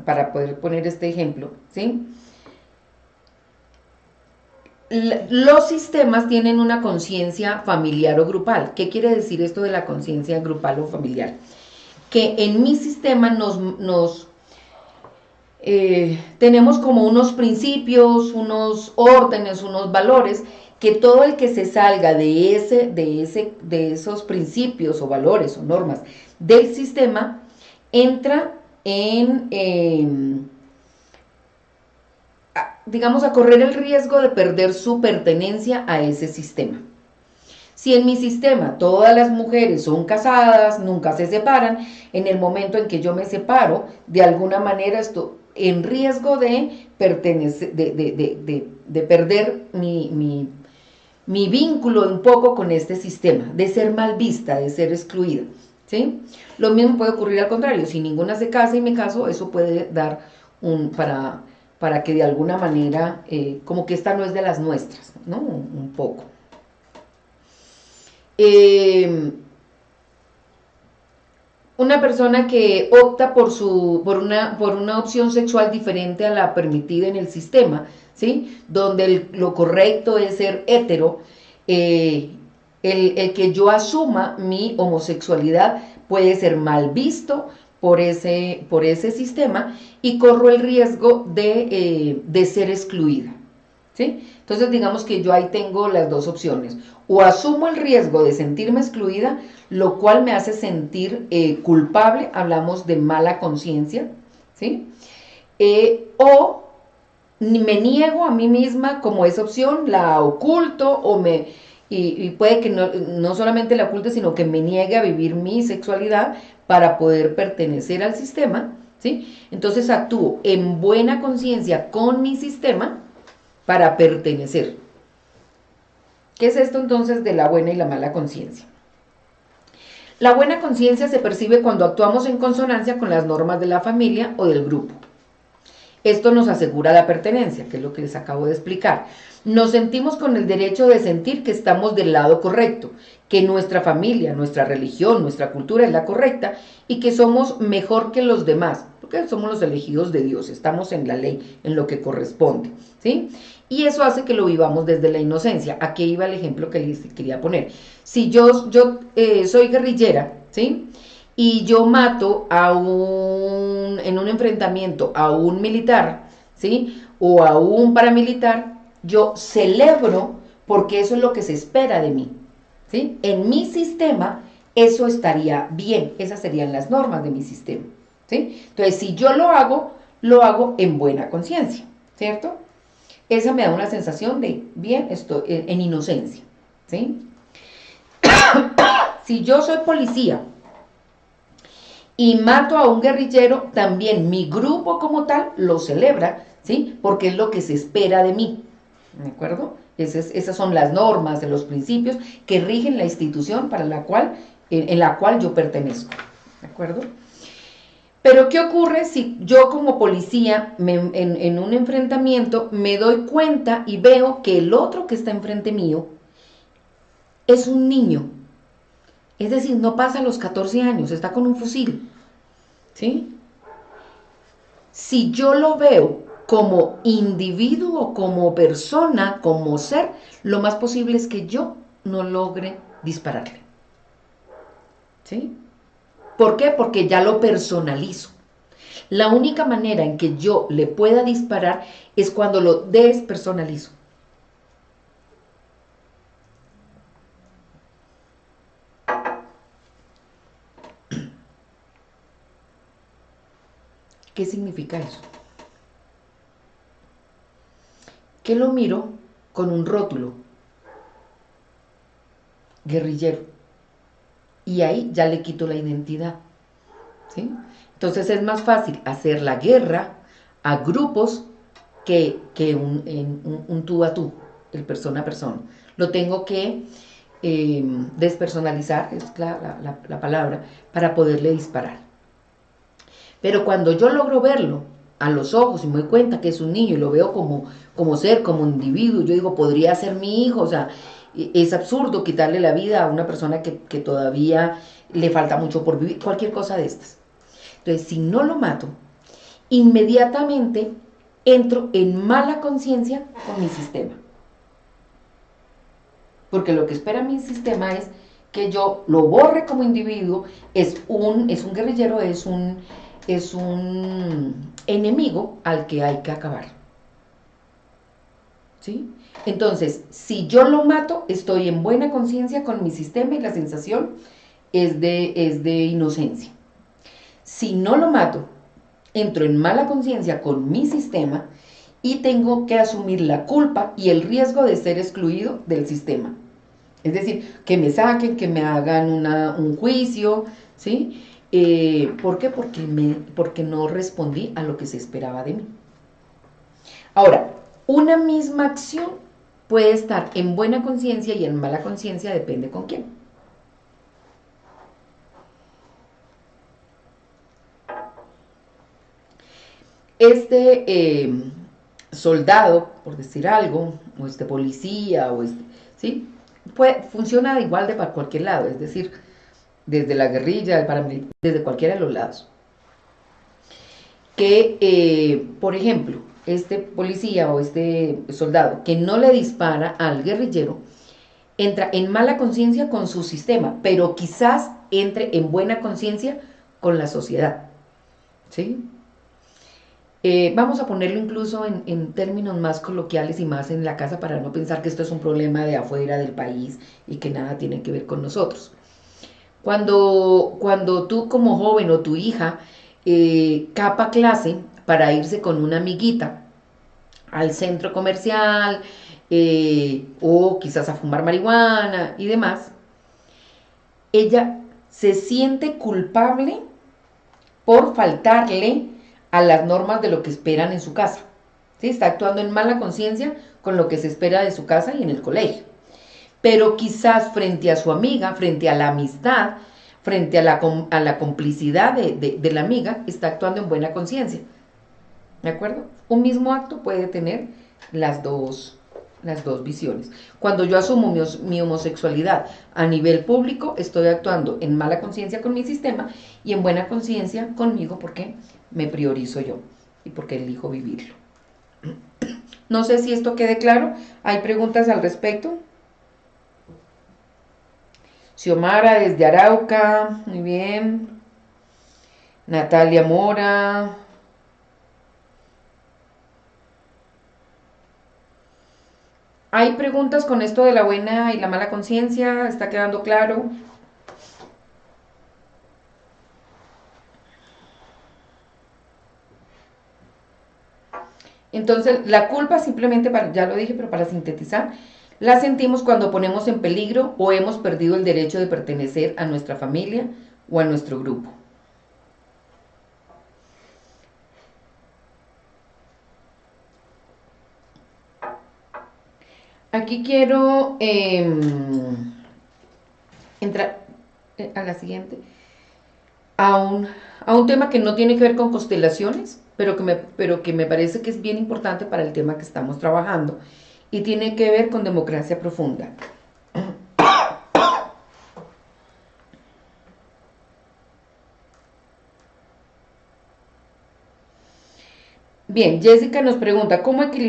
para poder poner este ejemplo, ¿sí? Los sistemas tienen una conciencia familiar o grupal. ¿Qué quiere decir esto de la conciencia grupal o familiar? Que en mi sistema tenemos como unos principios, unos órdenes, unos valores, que todo el que se salga de esos principios o valores o normas del sistema entra digamos, a correr el riesgo de perder su pertenencia a ese sistema. Si en mi sistema todas las mujeres son casadas, nunca se separan, en el momento en que yo me separo, de alguna manera estoy en riesgo de pertenecer, de perder mi vínculo un poco con este sistema, de ser mal vista, de ser excluida, ¿sí? Lo mismo puede ocurrir al contrario, si ninguna se casa y me caso, eso puede dar para que de alguna manera, como que esta no es de las nuestras, ¿no? Un poco. Una persona que opta por una opción sexual diferente a la permitida en el sistema, ¿sí? Donde lo correcto es ser hetero, el que yo asuma mi homosexualidad puede ser mal visto por ese sistema y corro el riesgo de ser excluida, ¿sí? Entonces digamos que yo ahí tengo las dos opciones. O asumo el riesgo de sentirme excluida, lo cual me hace sentir culpable, hablamos de mala conciencia, ¿sí? O me niego a mí misma como esa opción, la oculto y puede que no solamente la oculte, sino que me niegue a vivir mi sexualidad para poder pertenecer al sistema, ¿sí? Entonces actúo en buena conciencia con mi sistema para pertenecer. ¿Qué es esto entonces de la buena y la mala conciencia? La buena conciencia se percibe cuando actuamos en consonancia con las normas de la familia o del grupo. Esto nos asegura la pertenencia, que es lo que les acabo de explicar. Nos sentimos con el derecho de sentir que estamos del lado correcto, que nuestra familia, nuestra religión, nuestra cultura es la correcta y que somos mejor que los demás, porque somos los elegidos de Dios, estamos en la ley, en lo que corresponde, ¿sí? Y eso hace que lo vivamos desde la inocencia. Aquí iba el ejemplo que les quería poner. Si yo soy guerrillera, ¿sí? Y yo mato en un enfrentamiento a un militar, ¿sí? O a un paramilitar, yo celebro porque eso es lo que se espera de mí, ¿sí? En mi sistema eso estaría bien, esas serían las normas de mi sistema, ¿sí? Entonces, si yo lo hago en buena conciencia, ¿cierto? Esa me da una sensación de bien, estoy en inocencia, ¿sí? Si yo soy policía y mato a un guerrillero, también mi grupo como tal lo celebra, ¿sí? Porque es lo que se espera de mí, ¿de acuerdo? Esas son las normas, de los principios que rigen la institución en la cual yo pertenezco, ¿de acuerdo? Pero ¿qué ocurre si yo como policía en un enfrentamiento me doy cuenta y veo que el otro que está enfrente mío es un niño? Es decir, no pasa los 14 años, está con un fusil, ¿sí? Si yo lo veo como individuo, como persona, como ser, lo más posible es que yo no logre dispararle, ¿sí? ¿Por qué? Porque ya lo personalizo. La única manera en que yo le pueda disparar es cuando lo despersonalizo. ¿Qué significa eso? Que lo miro con un rótulo, guerrillero, y ahí ya le quito la identidad, ¿sí? Entonces es más fácil hacer la guerra a grupos que un tú a tú, el persona a persona. Lo tengo que despersonalizar, es la palabra, para poderle disparar. Pero cuando yo logro verlo a los ojos y me doy cuenta que es un niño y lo veo como ser, como individuo, yo digo, podría ser mi hijo, o sea, es absurdo quitarle la vida a una persona que todavía le falta mucho por vivir, cualquier cosa de estas. Entonces, si no lo mato, inmediatamente entro en mala conciencia con mi sistema. Porque lo que espera mi sistema es que yo lo borre como individuo, es un guerrillero, es un enemigo al que hay que acabar, ¿sí? Entonces, si yo lo mato, estoy en buena conciencia con mi sistema y la sensación es de inocencia. Si no lo mato, entro en mala conciencia con mi sistema y tengo que asumir la culpa y el riesgo de ser excluido del sistema. Es decir, que me saquen, que me hagan un juicio, ¿sí? ¿Por qué? Porque no respondí a lo que se esperaba de mí. Ahora, una misma acción puede estar en buena conciencia y en mala conciencia, depende con quién. Este soldado, por decir algo, o este policía, ¿sí? Funciona igual de para cualquier lado, es decir, desde la guerrilla, el paramilitar, desde cualquiera de los lados. Que, por ejemplo, este policía o este soldado que no le dispara al guerrillero, entra en mala conciencia con su sistema, pero quizás entre en buena conciencia con la sociedad, ¿sí? Vamos a ponerlo incluso en términos más coloquiales y más en la casa para no pensar que esto es un problema de afuera del país y que nada tiene que ver con nosotros. Cuando tú como joven o tu hija capa clase para irse con una amiguita al centro comercial o quizás a fumar marihuana y demás, ella se siente culpable por faltarle a las normas de lo que esperan en su casa. ¿Sí? Está actuando en mala conciencia con lo que se espera de su casa y en el colegio. Pero quizás frente a su amiga, frente a la amistad, frente a la complicidad de la amiga, está actuando en buena conciencia. ¿De acuerdo? Un mismo acto puede tener las dos visiones. Cuando yo asumo mi homosexualidad a nivel público, estoy actuando en mala conciencia con mi sistema y en buena conciencia conmigo porque me priorizo yo y porque elijo vivirlo. No sé si esto quede claro. ¿Hay preguntas al respecto? Xiomara desde Arauca, muy bien. Natalia Mora. ¿Hay preguntas con esto de la buena y la mala conciencia? ¿Está quedando claro? Entonces, la culpa simplemente, ya lo dije, pero para sintetizar, la sentimos cuando ponemos en peligro o hemos perdido el derecho de pertenecer a nuestra familia o a nuestro grupo. Aquí quiero entrar a la siguiente, a un tema que no tiene que ver con constelaciones, pero que me parece que es bien importante para el tema que estamos trabajando y tiene que ver con democracia profunda. Bien, Jessica nos pregunta,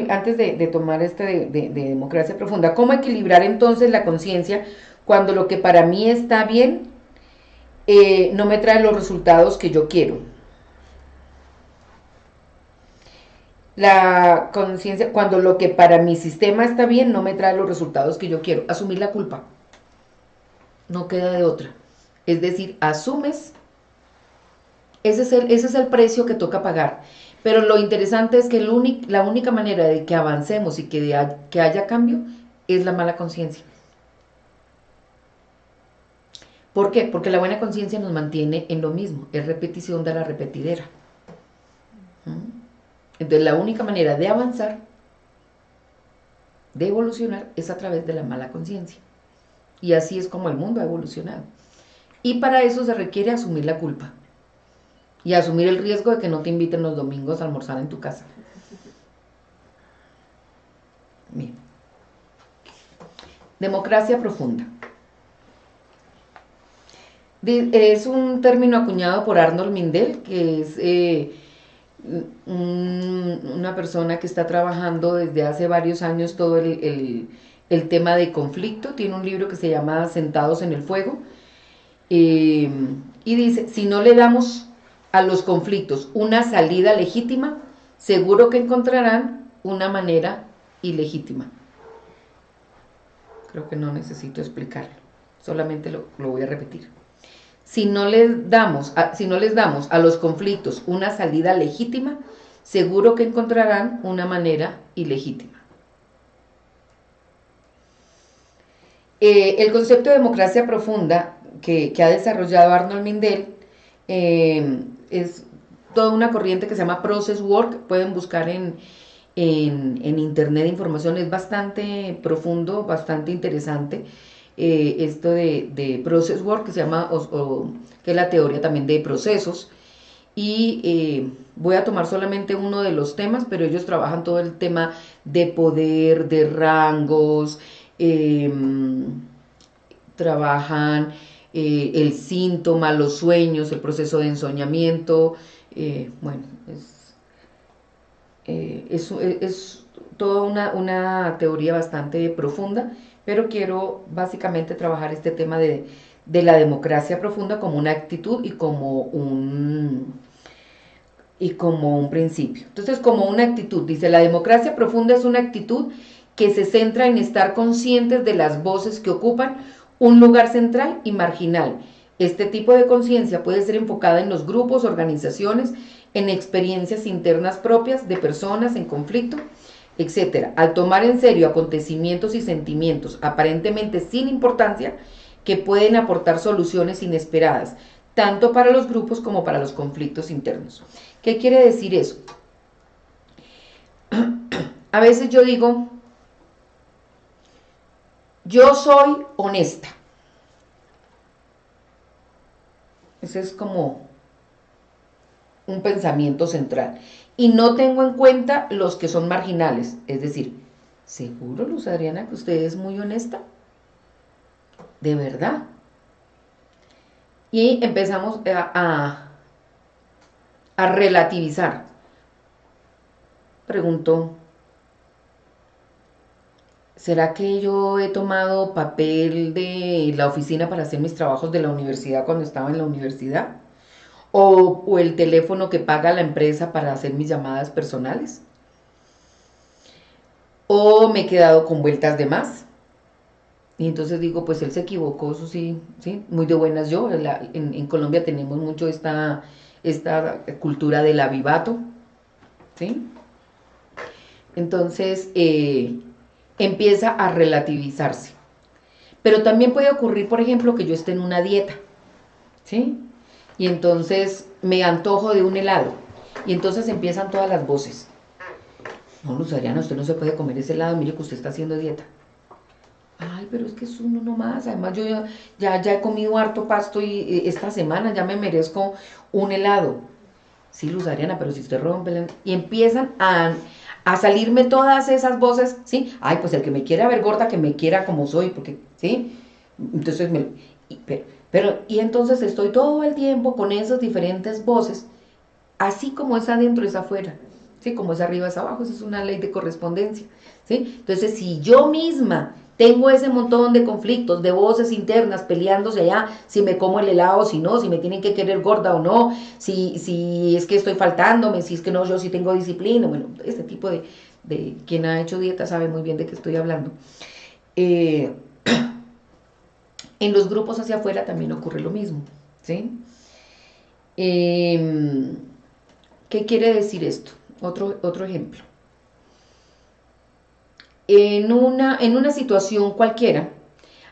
antes de tomar de democracia profunda, ¿cómo equilibrar entonces la conciencia cuando lo que para mí está bien no me trae los resultados que yo quiero? La conciencia, cuando lo que para mi sistema está bien no me trae los resultados que yo quiero. Asumir la culpa. No queda de otra. Es decir, asumes, ese es el precio que toca pagar. Pero lo interesante es que la única manera de que avancemos y que haya cambio es la mala conciencia. ¿Por qué? Porque la buena conciencia nos mantiene en lo mismo, es repetición de la repetidera. Entonces la única manera de avanzar, de evolucionar, es a través de la mala conciencia. Y así es como el mundo ha evolucionado. Y para eso se requiere asumir la culpa. Y asumir el riesgo de que no te inviten los domingos a almorzar en tu casa. Bien. Democracia profunda. Es un término acuñado por Arnold Mindell, que es una persona que está trabajando desde hace varios años todo el tema de conflicto. Tiene un libro que se llama Sentados en el Fuego. Y dice, si no le damos a los conflictos una salida legítima, seguro que encontrarán una manera ilegítima. Creo que no necesito explicarlo, solamente lo voy a repetir. Si no les damos a los conflictos una salida legítima, seguro que encontrarán una manera ilegítima. El concepto de democracia profunda que ha desarrollado Arnold Mindell es toda una corriente que se llama Process Work. Pueden buscar en internet información, es bastante profundo, bastante interesante. Esto de Process Work, que se llama, que es la teoría también de procesos. Y voy a tomar solamente uno de los temas, pero ellos trabajan todo el tema de poder, de rangos, trabajan el síntoma, los sueños, el proceso de ensoñamiento. Bueno, es toda una teoría bastante profunda, pero quiero básicamente trabajar este tema de la democracia profunda como una actitud y como y como un principio. Entonces, como una actitud, dice, la democracia profunda es una actitud que se centra en estar conscientes de las voces que ocupan un lugar central y marginal. Este tipo de conciencia puede ser enfocada en los grupos, organizaciones, en experiencias internas propias de personas en conflicto, etcétera. Al tomar en serio acontecimientos y sentimientos aparentemente sin importancia, que pueden aportar soluciones inesperadas, tanto para los grupos como para los conflictos internos. ¿Qué quiere decir eso? A veces yo digo, yo soy honesta. Ese es como un pensamiento central. Y no tengo en cuenta los que son marginales. Es decir, ¿seguro, Luz Adriana, que usted es muy honesta? ¿De verdad? Y empezamos a relativizar. Pregunto, ¿será que yo he tomado papel de la oficina para hacer mis trabajos de la universidad cuando estaba en la universidad? ¿O el teléfono que paga la empresa para hacer mis llamadas personales? ¿O me he quedado con vueltas de más? Y entonces digo, pues él se equivocó, eso sí, ¿sí? Muy de buenas yo. En Colombia tenemos mucho esta cultura del avivato, ¿sí? Entonces empieza a relativizarse. Pero también puede ocurrir, por ejemplo, que yo esté en una dieta, ¿sí? Y entonces me antojo de un helado. Y entonces empiezan todas las voces. No, Luz Adriana, usted no se puede comer ese helado, mire que usted está haciendo dieta. Ay, pero es que es uno nomás. Además, yo ya he comido harto pasto y esta semana ya me merezco un helado. Sí, Luz Adriana, pero si usted rompe y empiezan a salirme todas esas voces, ¿sí? Ay, pues el que me quiera ver gorda, que me quiera como soy, porque, ¿sí? Entonces, y entonces estoy todo el tiempo con esas diferentes voces, así como es adentro, es afuera, ¿sí? Como es arriba, es abajo, esa es una ley de correspondencia, ¿sí? Entonces, si yo misma tengo ese montón de conflictos, de voces internas peleándose allá, si me como el helado, si no, si me tienen que querer gorda o no, si es que estoy faltándome, si es que no, yo sí tengo disciplina, bueno, este tipo de quien ha hecho dieta sabe muy bien de qué estoy hablando. Eh, en los grupos hacia afuera también ocurre lo mismo, ¿sí? Eh, ¿Qué quiere decir esto? Otro ejemplo. En una situación cualquiera,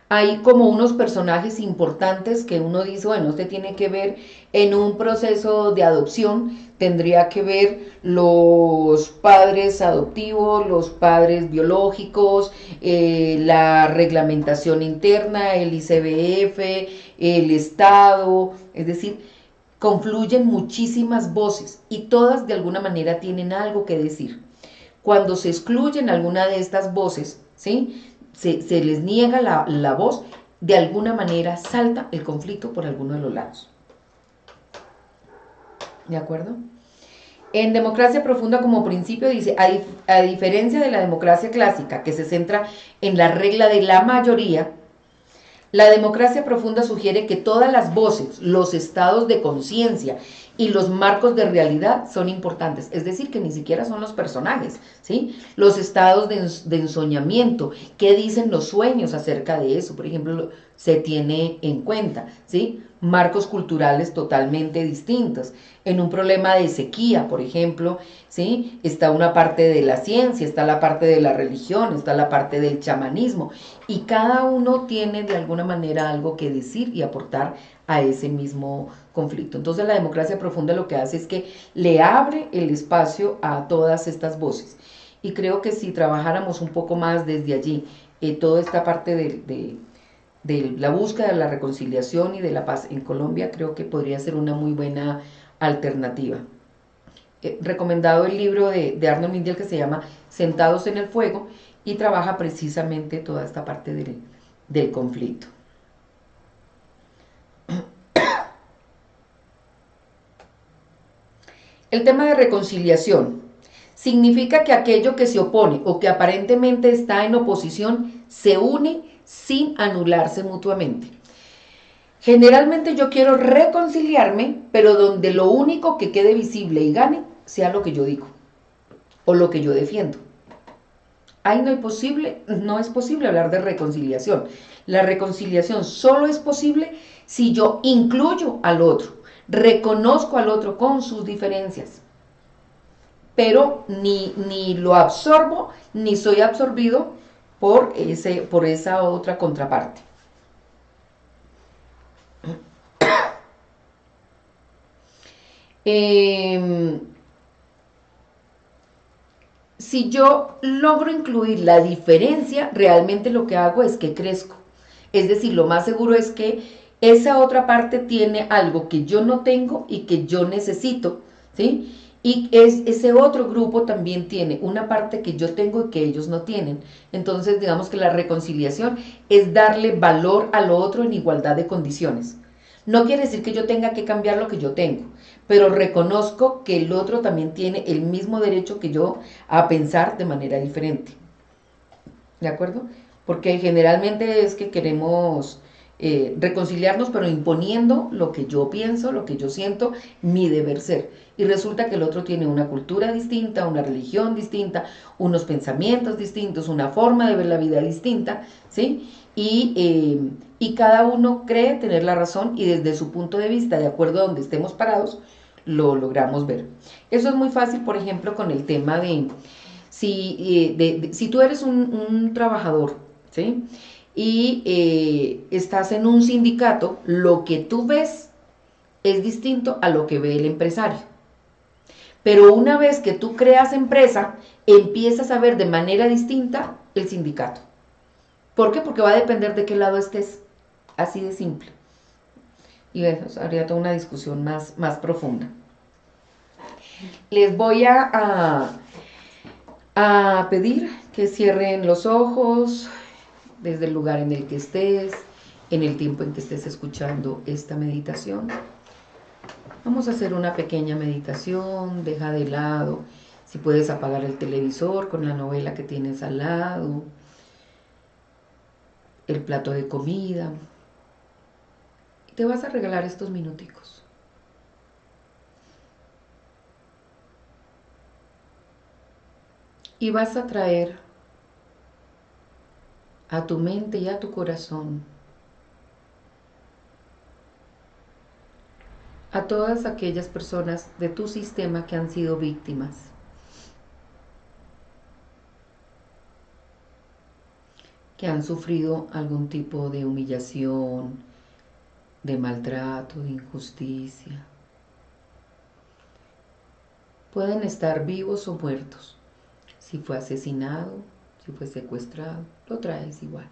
hay como unos personajes importantes que uno dice, bueno, este tiene que ver en un proceso de adopción, tendría que ver los padres adoptivos, los padres biológicos, la reglamentación interna, el ICBF, el Estado, es decir, confluyen muchísimas voces y todas de alguna manera tienen algo que decir. Cuando se excluyen alguna de estas voces, ¿sí? Se les niega la voz, de alguna manera salta el conflicto por alguno de los lados. ¿De acuerdo? En democracia profunda como principio dice, a diferencia de la democracia clásica, que se centra en la regla de la mayoría, la democracia profunda sugiere que todas las voces, los estados de conciencia y los marcos de realidad son importantes, es decir, que ni siquiera son los personajes, ¿sí? Los estados de ensoñamiento, ¿qué dicen los sueños acerca de eso? Por ejemplo, se tiene en cuenta, ¿sí? Marcos culturales totalmente distintos. En un problema de sequía, por ejemplo, ¿sí? Está una parte de la ciencia, está la parte de la religión, está la parte del chamanismo, y cada uno tiene de alguna manera algo que decir y aportar a ese mismo conflicto. Entonces la democracia profunda lo que hace es que le abre el espacio a todas estas voces. Y creo que si trabajáramos un poco más desde allí, toda esta parte de la búsqueda de la reconciliación y de la paz en Colombia, creo que podría ser una muy buena alternativa. Recomendado el libro de Arnold Mindell que se llama Sentados en el Fuego y trabaja precisamente toda esta parte del conflicto. El tema de reconciliación significa que aquello que se opone o que aparentemente está en oposición se une sin anularse mutuamente. Generalmente yo quiero reconciliarme, pero donde lo único que quede visible y gane sea lo que yo digo o lo que yo defiendo. Ahí no es posible hablar de reconciliación. La reconciliación solo es posible si yo incluyo al otro, reconozco al otro con sus diferencias, pero ni lo absorbo ni soy absorbido por esa otra contraparte. Eh, si yo logro incluir la diferencia, realmente lo que hago es que crezco. Es decir, lo más seguro es que esa otra parte tiene algo que yo no tengo y que yo necesito, ¿sí? Y ese otro grupo también tiene una parte que yo tengo y que ellos no tienen. Entonces, digamos que la reconciliación es darle valor al otro en igualdad de condiciones. No quiere decir que yo tenga que cambiar lo que yo tengo, pero reconozco que el otro también tiene el mismo derecho que yo a pensar de manera diferente. ¿De acuerdo? Porque generalmente es que queremos reconciliarnos, pero imponiendo lo que yo pienso, lo que yo siento, mi deber ser. Y resulta que el otro tiene una cultura distinta, una religión distinta, unos pensamientos distintos, una forma de ver la vida distinta, ¿sí? Y cada uno cree tener la razón y desde su punto de vista, de acuerdo a donde estemos parados, lo logramos ver. Eso es muy fácil, por ejemplo, con el tema si tú eres un trabajador, ¿sí? Y estás en un sindicato, lo que tú ves es distinto a lo que ve el empresario. Pero una vez que tú creas empresa, empiezas a ver de manera distinta el sindicato. ¿Por qué? Porque va a depender de qué lado estés. Así de simple. Y eso habría toda una discusión más profunda. Les voy a pedir que cierren los ojos desde el lugar en el que estés, en el tiempo en que estés escuchando esta meditación. Vamos a hacer una pequeña meditación, deja de lado si puedes apagar el televisor con la novela que tienes al lado, el plato de comida, y te vas a regalar estos minuticos. Y vas a traer a tu mente y a tu corazón a todas aquellas personas de tu sistema que han sido víctimas, que han sufrido algún tipo de humillación, de maltrato, de injusticia. Pueden estar vivos o muertos. Si fue asesinado, si fue secuestrado, lo traes igual.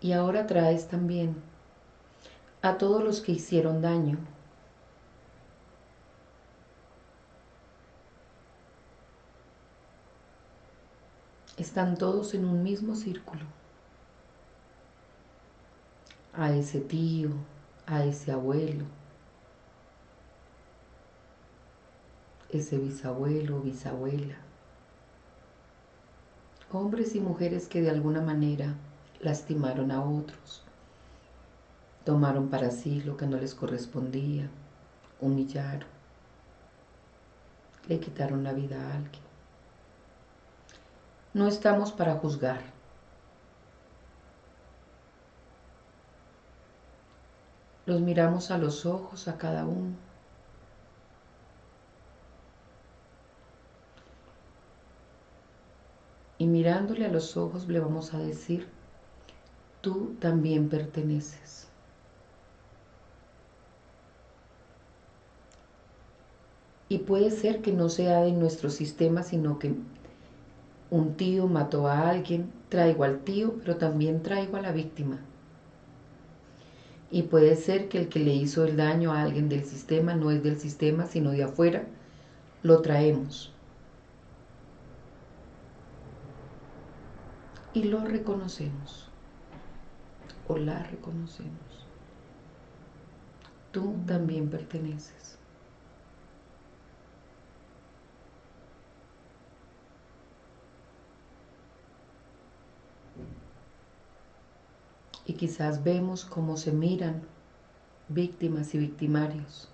Y ahora traes también a todos los que hicieron daño. Están todos en un mismo círculo. A ese tío, a ese abuelo, ese bisabuelo o bisabuela. Hombres y mujeres que de alguna manera lastimaron a otros, tomaron para sí lo que no les correspondía, humillaron, le quitaron la vida a alguien. No estamos para juzgar. Los miramos a los ojos a cada uno. Y mirándole a los ojos le vamos a decir, tú también perteneces. Y puede ser que no sea de nuestro sistema, sino que un tío mató a alguien, traigo al tío, pero también traigo a la víctima. Y puede ser que el que le hizo el daño a alguien del sistema no es del sistema, sino de afuera, lo traemos. Y lo reconocemos, o la reconocemos. Tú también perteneces. Y quizás vemos cómo se miran víctimas y victimarios.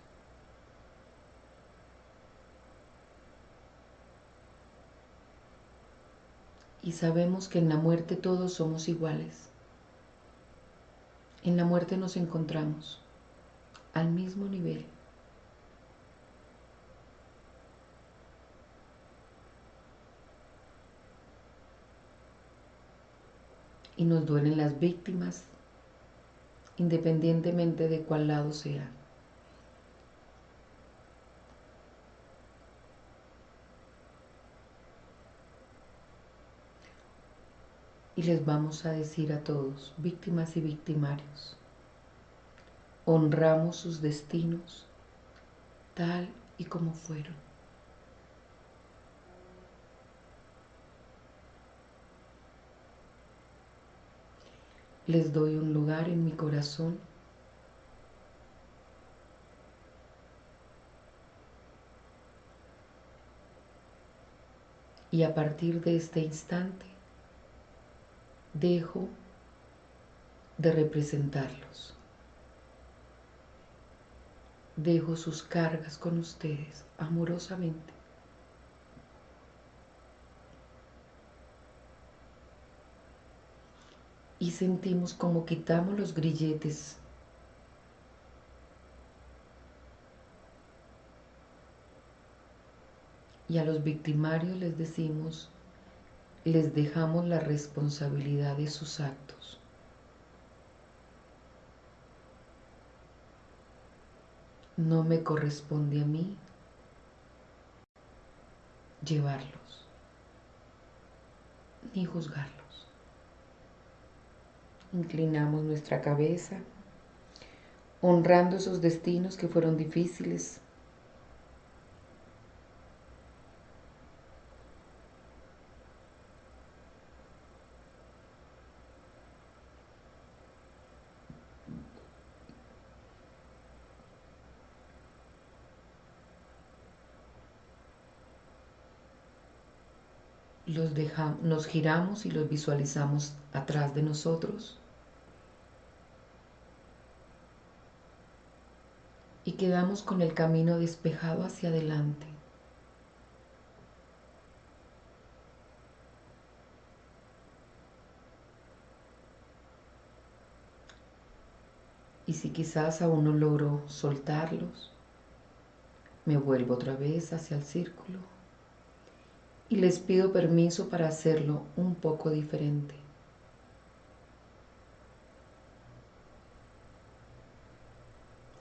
Y sabemos que en la muerte todos somos iguales. En la muerte nos encontramos al mismo nivel. Y nos duelen las víctimas independientemente de cuál lado sea. Y les vamos a decir a todos, víctimas y victimarios, honramos sus destinos tal y como fueron. Les doy un lugar en mi corazón y a partir de este instante dejo de representarlos. Dejo sus cargas con ustedes amorosamente. Y sentimos como quitamos los grilletes y a los victimarios les decimos, les dejamos la responsabilidad de sus actos. No me corresponde a mí llevarlos ni juzgarlos. Inclinamos nuestra cabeza, honrando esos destinos que fueron difíciles. Nos giramos y los visualizamos atrás de nosotros y quedamos con el camino despejado hacia adelante. Y si quizás aún no logro soltarlos, me vuelvo otra vez hacia el círculo y les pido permiso para hacerlo un poco diferente.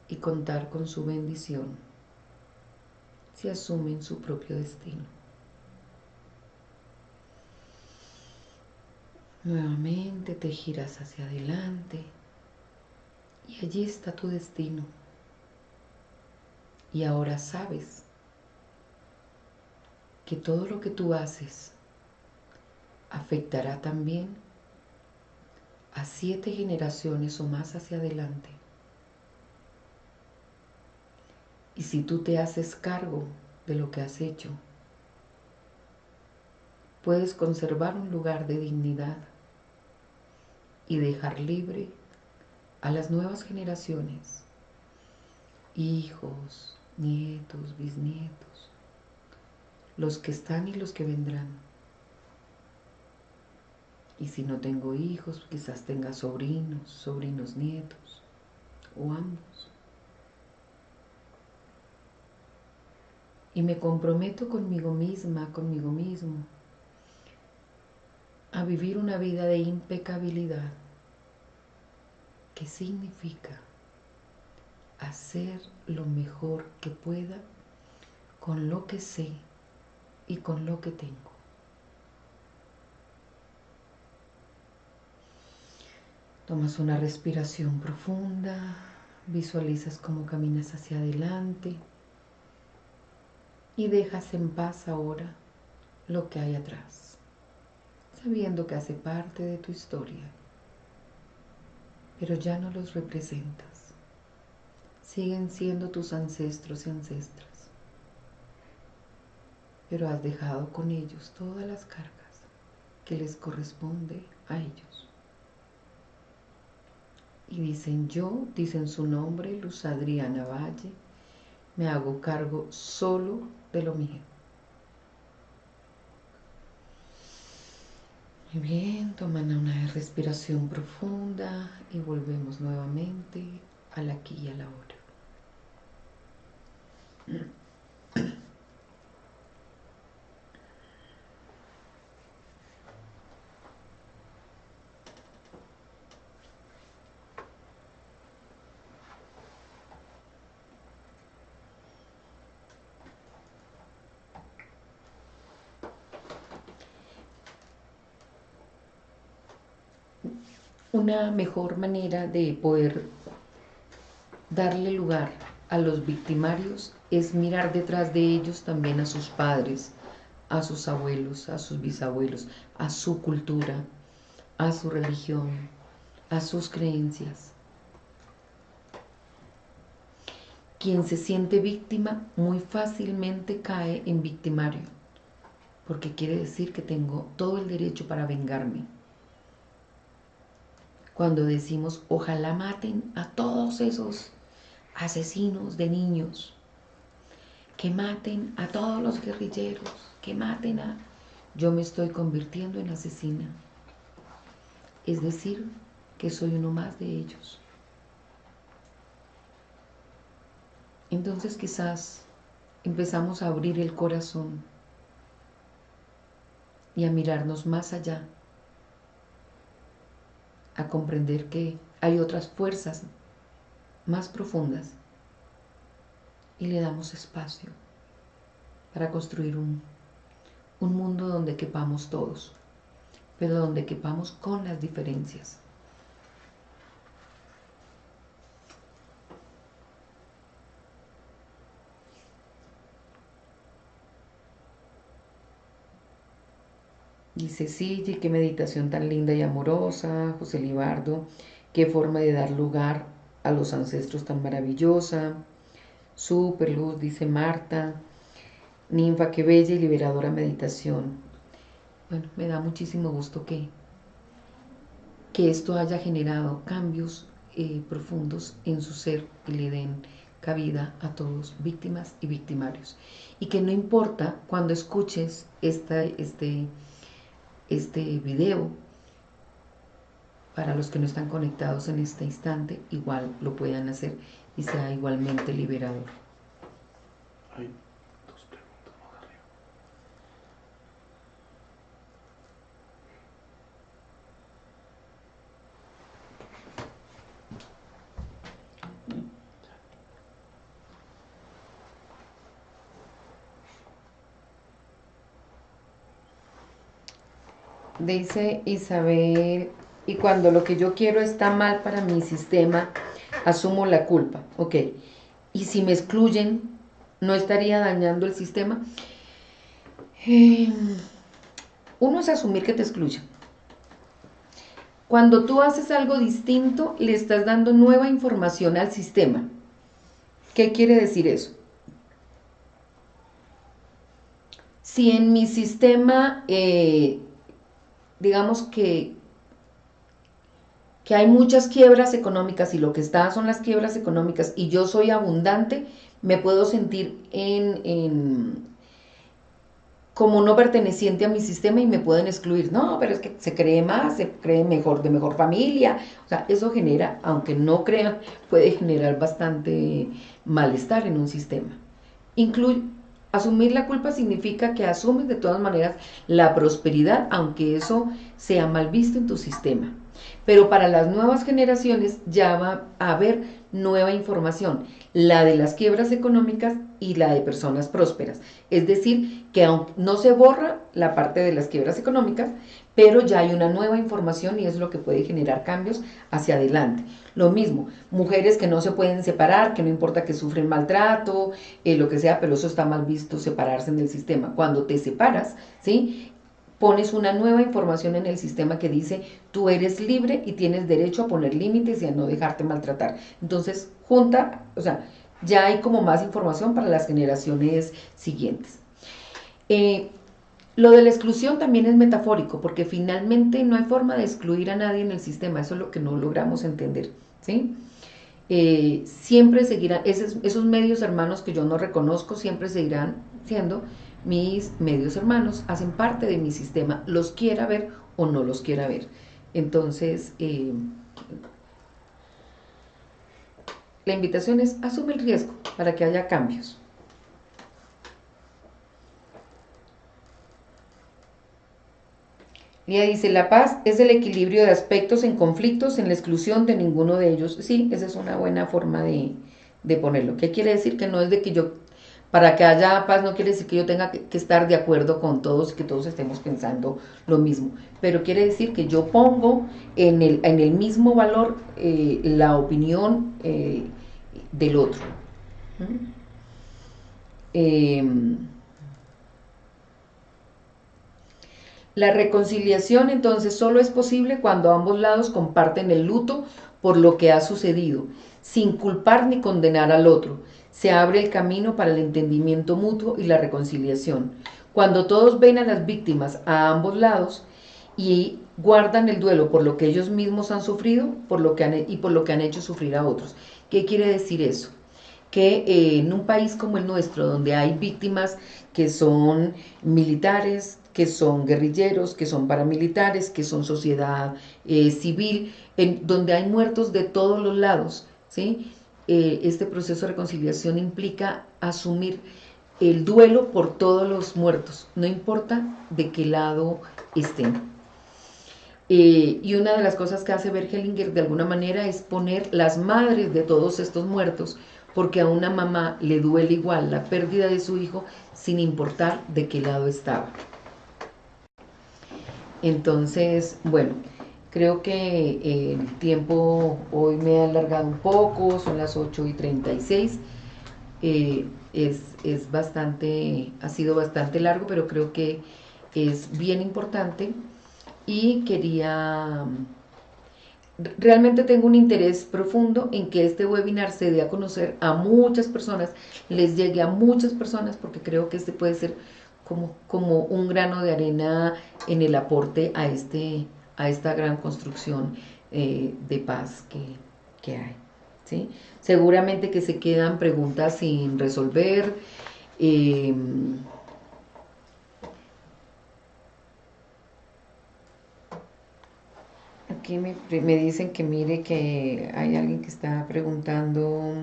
Y contar con su bendición si asumen su propio destino. Nuevamente te giras hacia adelante y allí está tu destino. Y ahora sabes que todo lo que tú haces afectará también a 7 generaciones o más hacia adelante. Y si tú te haces cargo de lo que has hecho, puedes conservar un lugar de dignidad y dejar libre a las nuevas generaciones, hijos, nietos, bisnietos, los que están y los que vendrán. Y si no tengo hijos, quizás tenga sobrinos, sobrinos nietos, o ambos. Y me comprometo conmigo misma, conmigo mismo, a vivir una vida de impecabilidad. ¿Qué significa? Hacer lo mejor que pueda con lo que sé y con lo que tengo. Tomas una respiración profunda, visualizas cómo caminas hacia adelante y dejas en paz ahora lo que hay atrás, sabiendo que hace parte de tu historia, pero ya no los representas. Siguen siendo tus ancestros y ancestras, pero has dejado con ellos todas las cargas que les corresponde a ellos. Y dicen su nombre, Luz Adriana Valle, me hago cargo solo de lo mío. Muy bien, toman una respiración profunda y volvemos nuevamente al aquí y a la hora. Una mejor manera de poder darle lugar a los victimarios es mirar detrás de ellos también a sus padres, a sus abuelos, a sus bisabuelos, a su cultura, a su religión, a sus creencias. Quien se siente víctima muy fácilmente cae en victimario, porque quiere decir que tengo todo el derecho para vengarme. Cuando decimos ojalá maten a todos esos asesinos de niños, que maten a todos los guerrilleros, que maten a... Yo me estoy convirtiendo en asesina. Es decir, que soy uno más de ellos. Entonces quizás empezamos a abrir el corazón y a mirarnos más allá, a comprender que hay otras fuerzas más profundas y le damos espacio para construir un mundo donde quepamos todos, pero donde quepamos con las diferencias. Dice Sille, qué meditación tan linda y amorosa. José Libardo, qué forma de dar lugar a los ancestros tan maravillosa. Super luz, dice Marta. Ninfa, qué bella y liberadora meditación. Bueno, me da muchísimo gusto que esto haya generado cambios profundos en su ser y le den cabida a todos, víctimas y victimarios. Y que no importa cuando escuches este video, para los que no están conectados en este instante, igual lo puedan hacer y sea igualmente liberador. Hay dos preguntas más arriba. Dice Isabel, y cuando lo que yo quiero está mal para mi sistema, asumo la culpa. Ok, y si me excluyen, ¿no estaría dañando el sistema? Uno es asumir que te excluyen. Cuando tú haces algo distinto, le estás dando nueva información al sistema. ¿Qué quiere decir eso? Si en mi sistema, digamos que hay muchas quiebras económicas y lo que está son las quiebras económicas y yo soy abundante, me puedo sentir como no perteneciente a mi sistema y me pueden excluir. No, pero es que se cree más, se cree mejor, de mejor familia. O sea, eso genera, aunque no crean, puede generar bastante malestar en un sistema. Asumir la culpa significa que asumes de todas maneras la prosperidad, aunque eso sea mal visto en tu sistema. Pero para las nuevas generaciones ya va a haber nueva información, la de las quiebras económicas y la de personas prósperas. Es decir, que aunque no se borra la parte de las quiebras económicas, pero ya hay una nueva información y es lo que puede generar cambios hacia adelante. Lo mismo, mujeres que no se pueden separar, que no importa que sufren maltrato, lo que sea, pero eso está mal visto, separarse en el sistema. Cuando te separas, ¿sí?, pones una nueva información en el sistema que dice tú eres libre y tienes derecho a poner límites y a no dejarte maltratar. Entonces, o sea, ya hay como más información para las generaciones siguientes. Lo de la exclusión también es metafórico, porque finalmente no hay forma de excluir a nadie en el sistema, eso es lo que no logramos entender. ¿sí? Siempre seguirán, esos medios hermanos que yo no reconozco, siempre seguirán siendo mis medios hermanos, hacen parte de mi sistema, los quiera ver o no los quiera ver. Entonces, la invitación es asume el riesgo para que haya cambios. Lía dice, la paz es el equilibrio de aspectos en conflictos, en la exclusión de ninguno de ellos. Sí, esa es una buena forma de ponerlo. ¿Qué quiere decir? Que no es de que yo, para que haya paz, no quiere decir que yo tenga que estar de acuerdo con todos y que todos estemos pensando lo mismo. Pero quiere decir que yo pongo en el mismo valor la opinión del otro. ¿Mm? Eh, La reconciliación entonces solo es posible cuando ambos lados comparten el luto por lo que ha sucedido, sin culpar ni condenar al otro. Se abre el camino para el entendimiento mutuo y la reconciliación. Cuando todos ven a las víctimas a ambos lados y guardan el duelo por lo que ellos mismos han sufrido y por lo que han hecho sufrir a otros. ¿Qué quiere decir eso? Que en un país como el nuestro, donde hay víctimas que son militares, que son guerrilleros, que son paramilitares, que son sociedad civil, donde hay muertos de todos los lados, ¿sí? Este proceso de reconciliación implica asumir el duelo por todos los muertos, no importa de qué lado estén. Y una de las cosas que hace Bergelinger de alguna manera es poner las madres de todos estos muertos, porque a una mamá le duele igual la pérdida de su hijo sin importar de qué lado estaba. Entonces, bueno, creo que el tiempo hoy me ha alargado un poco, son las 8:36. Es bastante, ha sido bastante largo, pero creo que es bien importante y realmente tengo un interés profundo en que este webinar se dé a conocer a muchas personas, les llegue a muchas personas, porque creo que este puede ser como un grano de arena en el aporte a esta gran construcción de paz que hay. ¿Sí? Seguramente que se quedan preguntas sin resolver. Eh, Aquí me dicen que mire que hay alguien que está preguntando.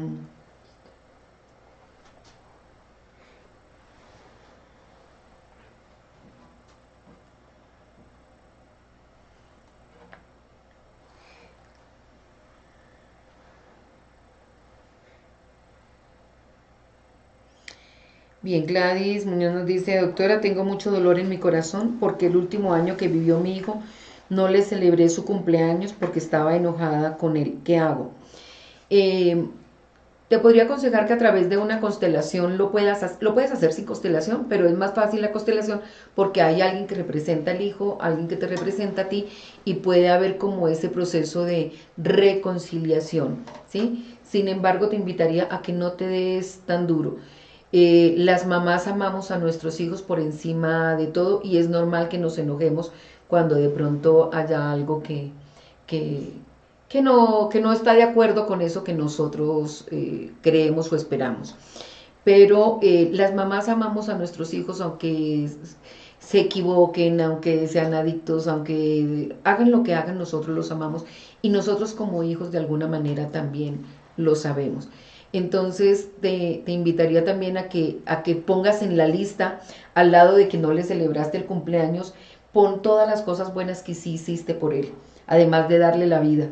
Bien, Gladys Muñoz nos dice, doctora, tengo mucho dolor en mi corazón porque el último año que vivió mi hijo no le celebré su cumpleaños porque estaba enojada con él. ¿Qué hago? Eh, Te podría aconsejar que a través de una constelación lo puedes hacer sin constelación, pero es más fácil la constelación porque hay alguien que representa al hijo, alguien que te representa a ti y puede haber como ese proceso de reconciliación, ¿sí? Sin embargo, te invitaría a que no te des tan duro. Las mamás amamos a nuestros hijos por encima de todo y es normal que nos enojemos cuando de pronto haya algo que, que no está de acuerdo con eso que nosotros creemos o esperamos. Pero las mamás amamos a nuestros hijos aunque se equivoquen, aunque sean adictos, aunque hagan lo que hagan, nosotros los amamos y nosotros como hijos de alguna manera también lo sabemos. Entonces te invitaría también a que pongas en la lista, al lado de que no le celebraste el cumpleaños, pon todas las cosas buenas que sí hiciste por él, además de darle la vida.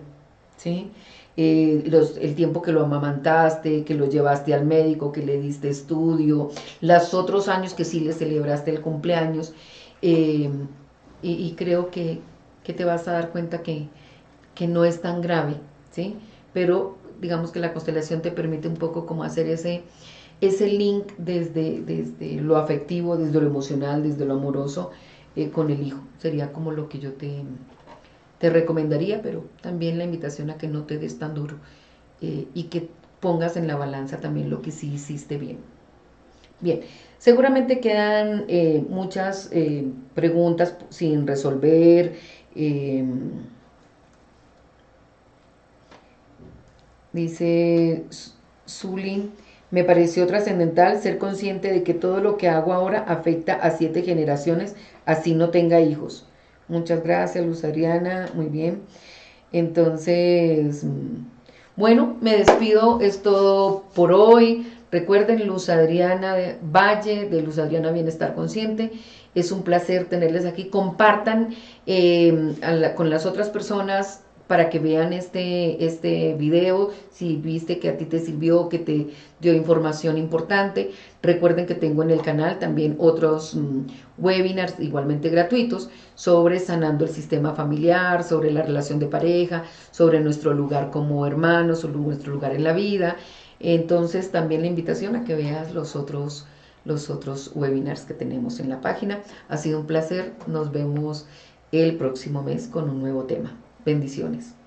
¿Sí? El tiempo que lo amamantaste, que lo llevaste al médico, que le diste estudio, los otros años que sí le celebraste el cumpleaños, eh, y creo que te vas a dar cuenta que no es tan grave, ¿sí? Pero digamos que la constelación te permite un poco como hacer ese link desde lo afectivo, desde lo emocional, desde lo amoroso con el hijo. Sería como lo que yo te recomendaría, pero también la invitación a que no te des tan duro y que pongas en la balanza también lo que sí hiciste bien. Bien, seguramente quedan muchas preguntas sin resolver. Eh, Dice Zuli, me pareció trascendental ser consciente de que todo lo que hago ahora afecta a 7 generaciones, así no tenga hijos. Muchas gracias, Luz Adriana, muy bien. Entonces, bueno, me despido, es todo por hoy. Recuerden, Luz Adriana Valle, de Luz Adriana Bienestar Consciente. Es un placer tenerles aquí. Compartan con las otras personas para que vean este video, si viste que a ti te sirvió, que te dio información importante. Recuerden que tengo en el canal también otros webinars igualmente gratuitos sobre sanando el sistema familiar, sobre la relación de pareja, sobre nuestro lugar como hermanos, sobre nuestro lugar en la vida. Entonces también la invitación a que veas los otros webinars que tenemos en la página. Ha sido un placer, nos vemos el próximo mes con un nuevo tema. Bendiciones.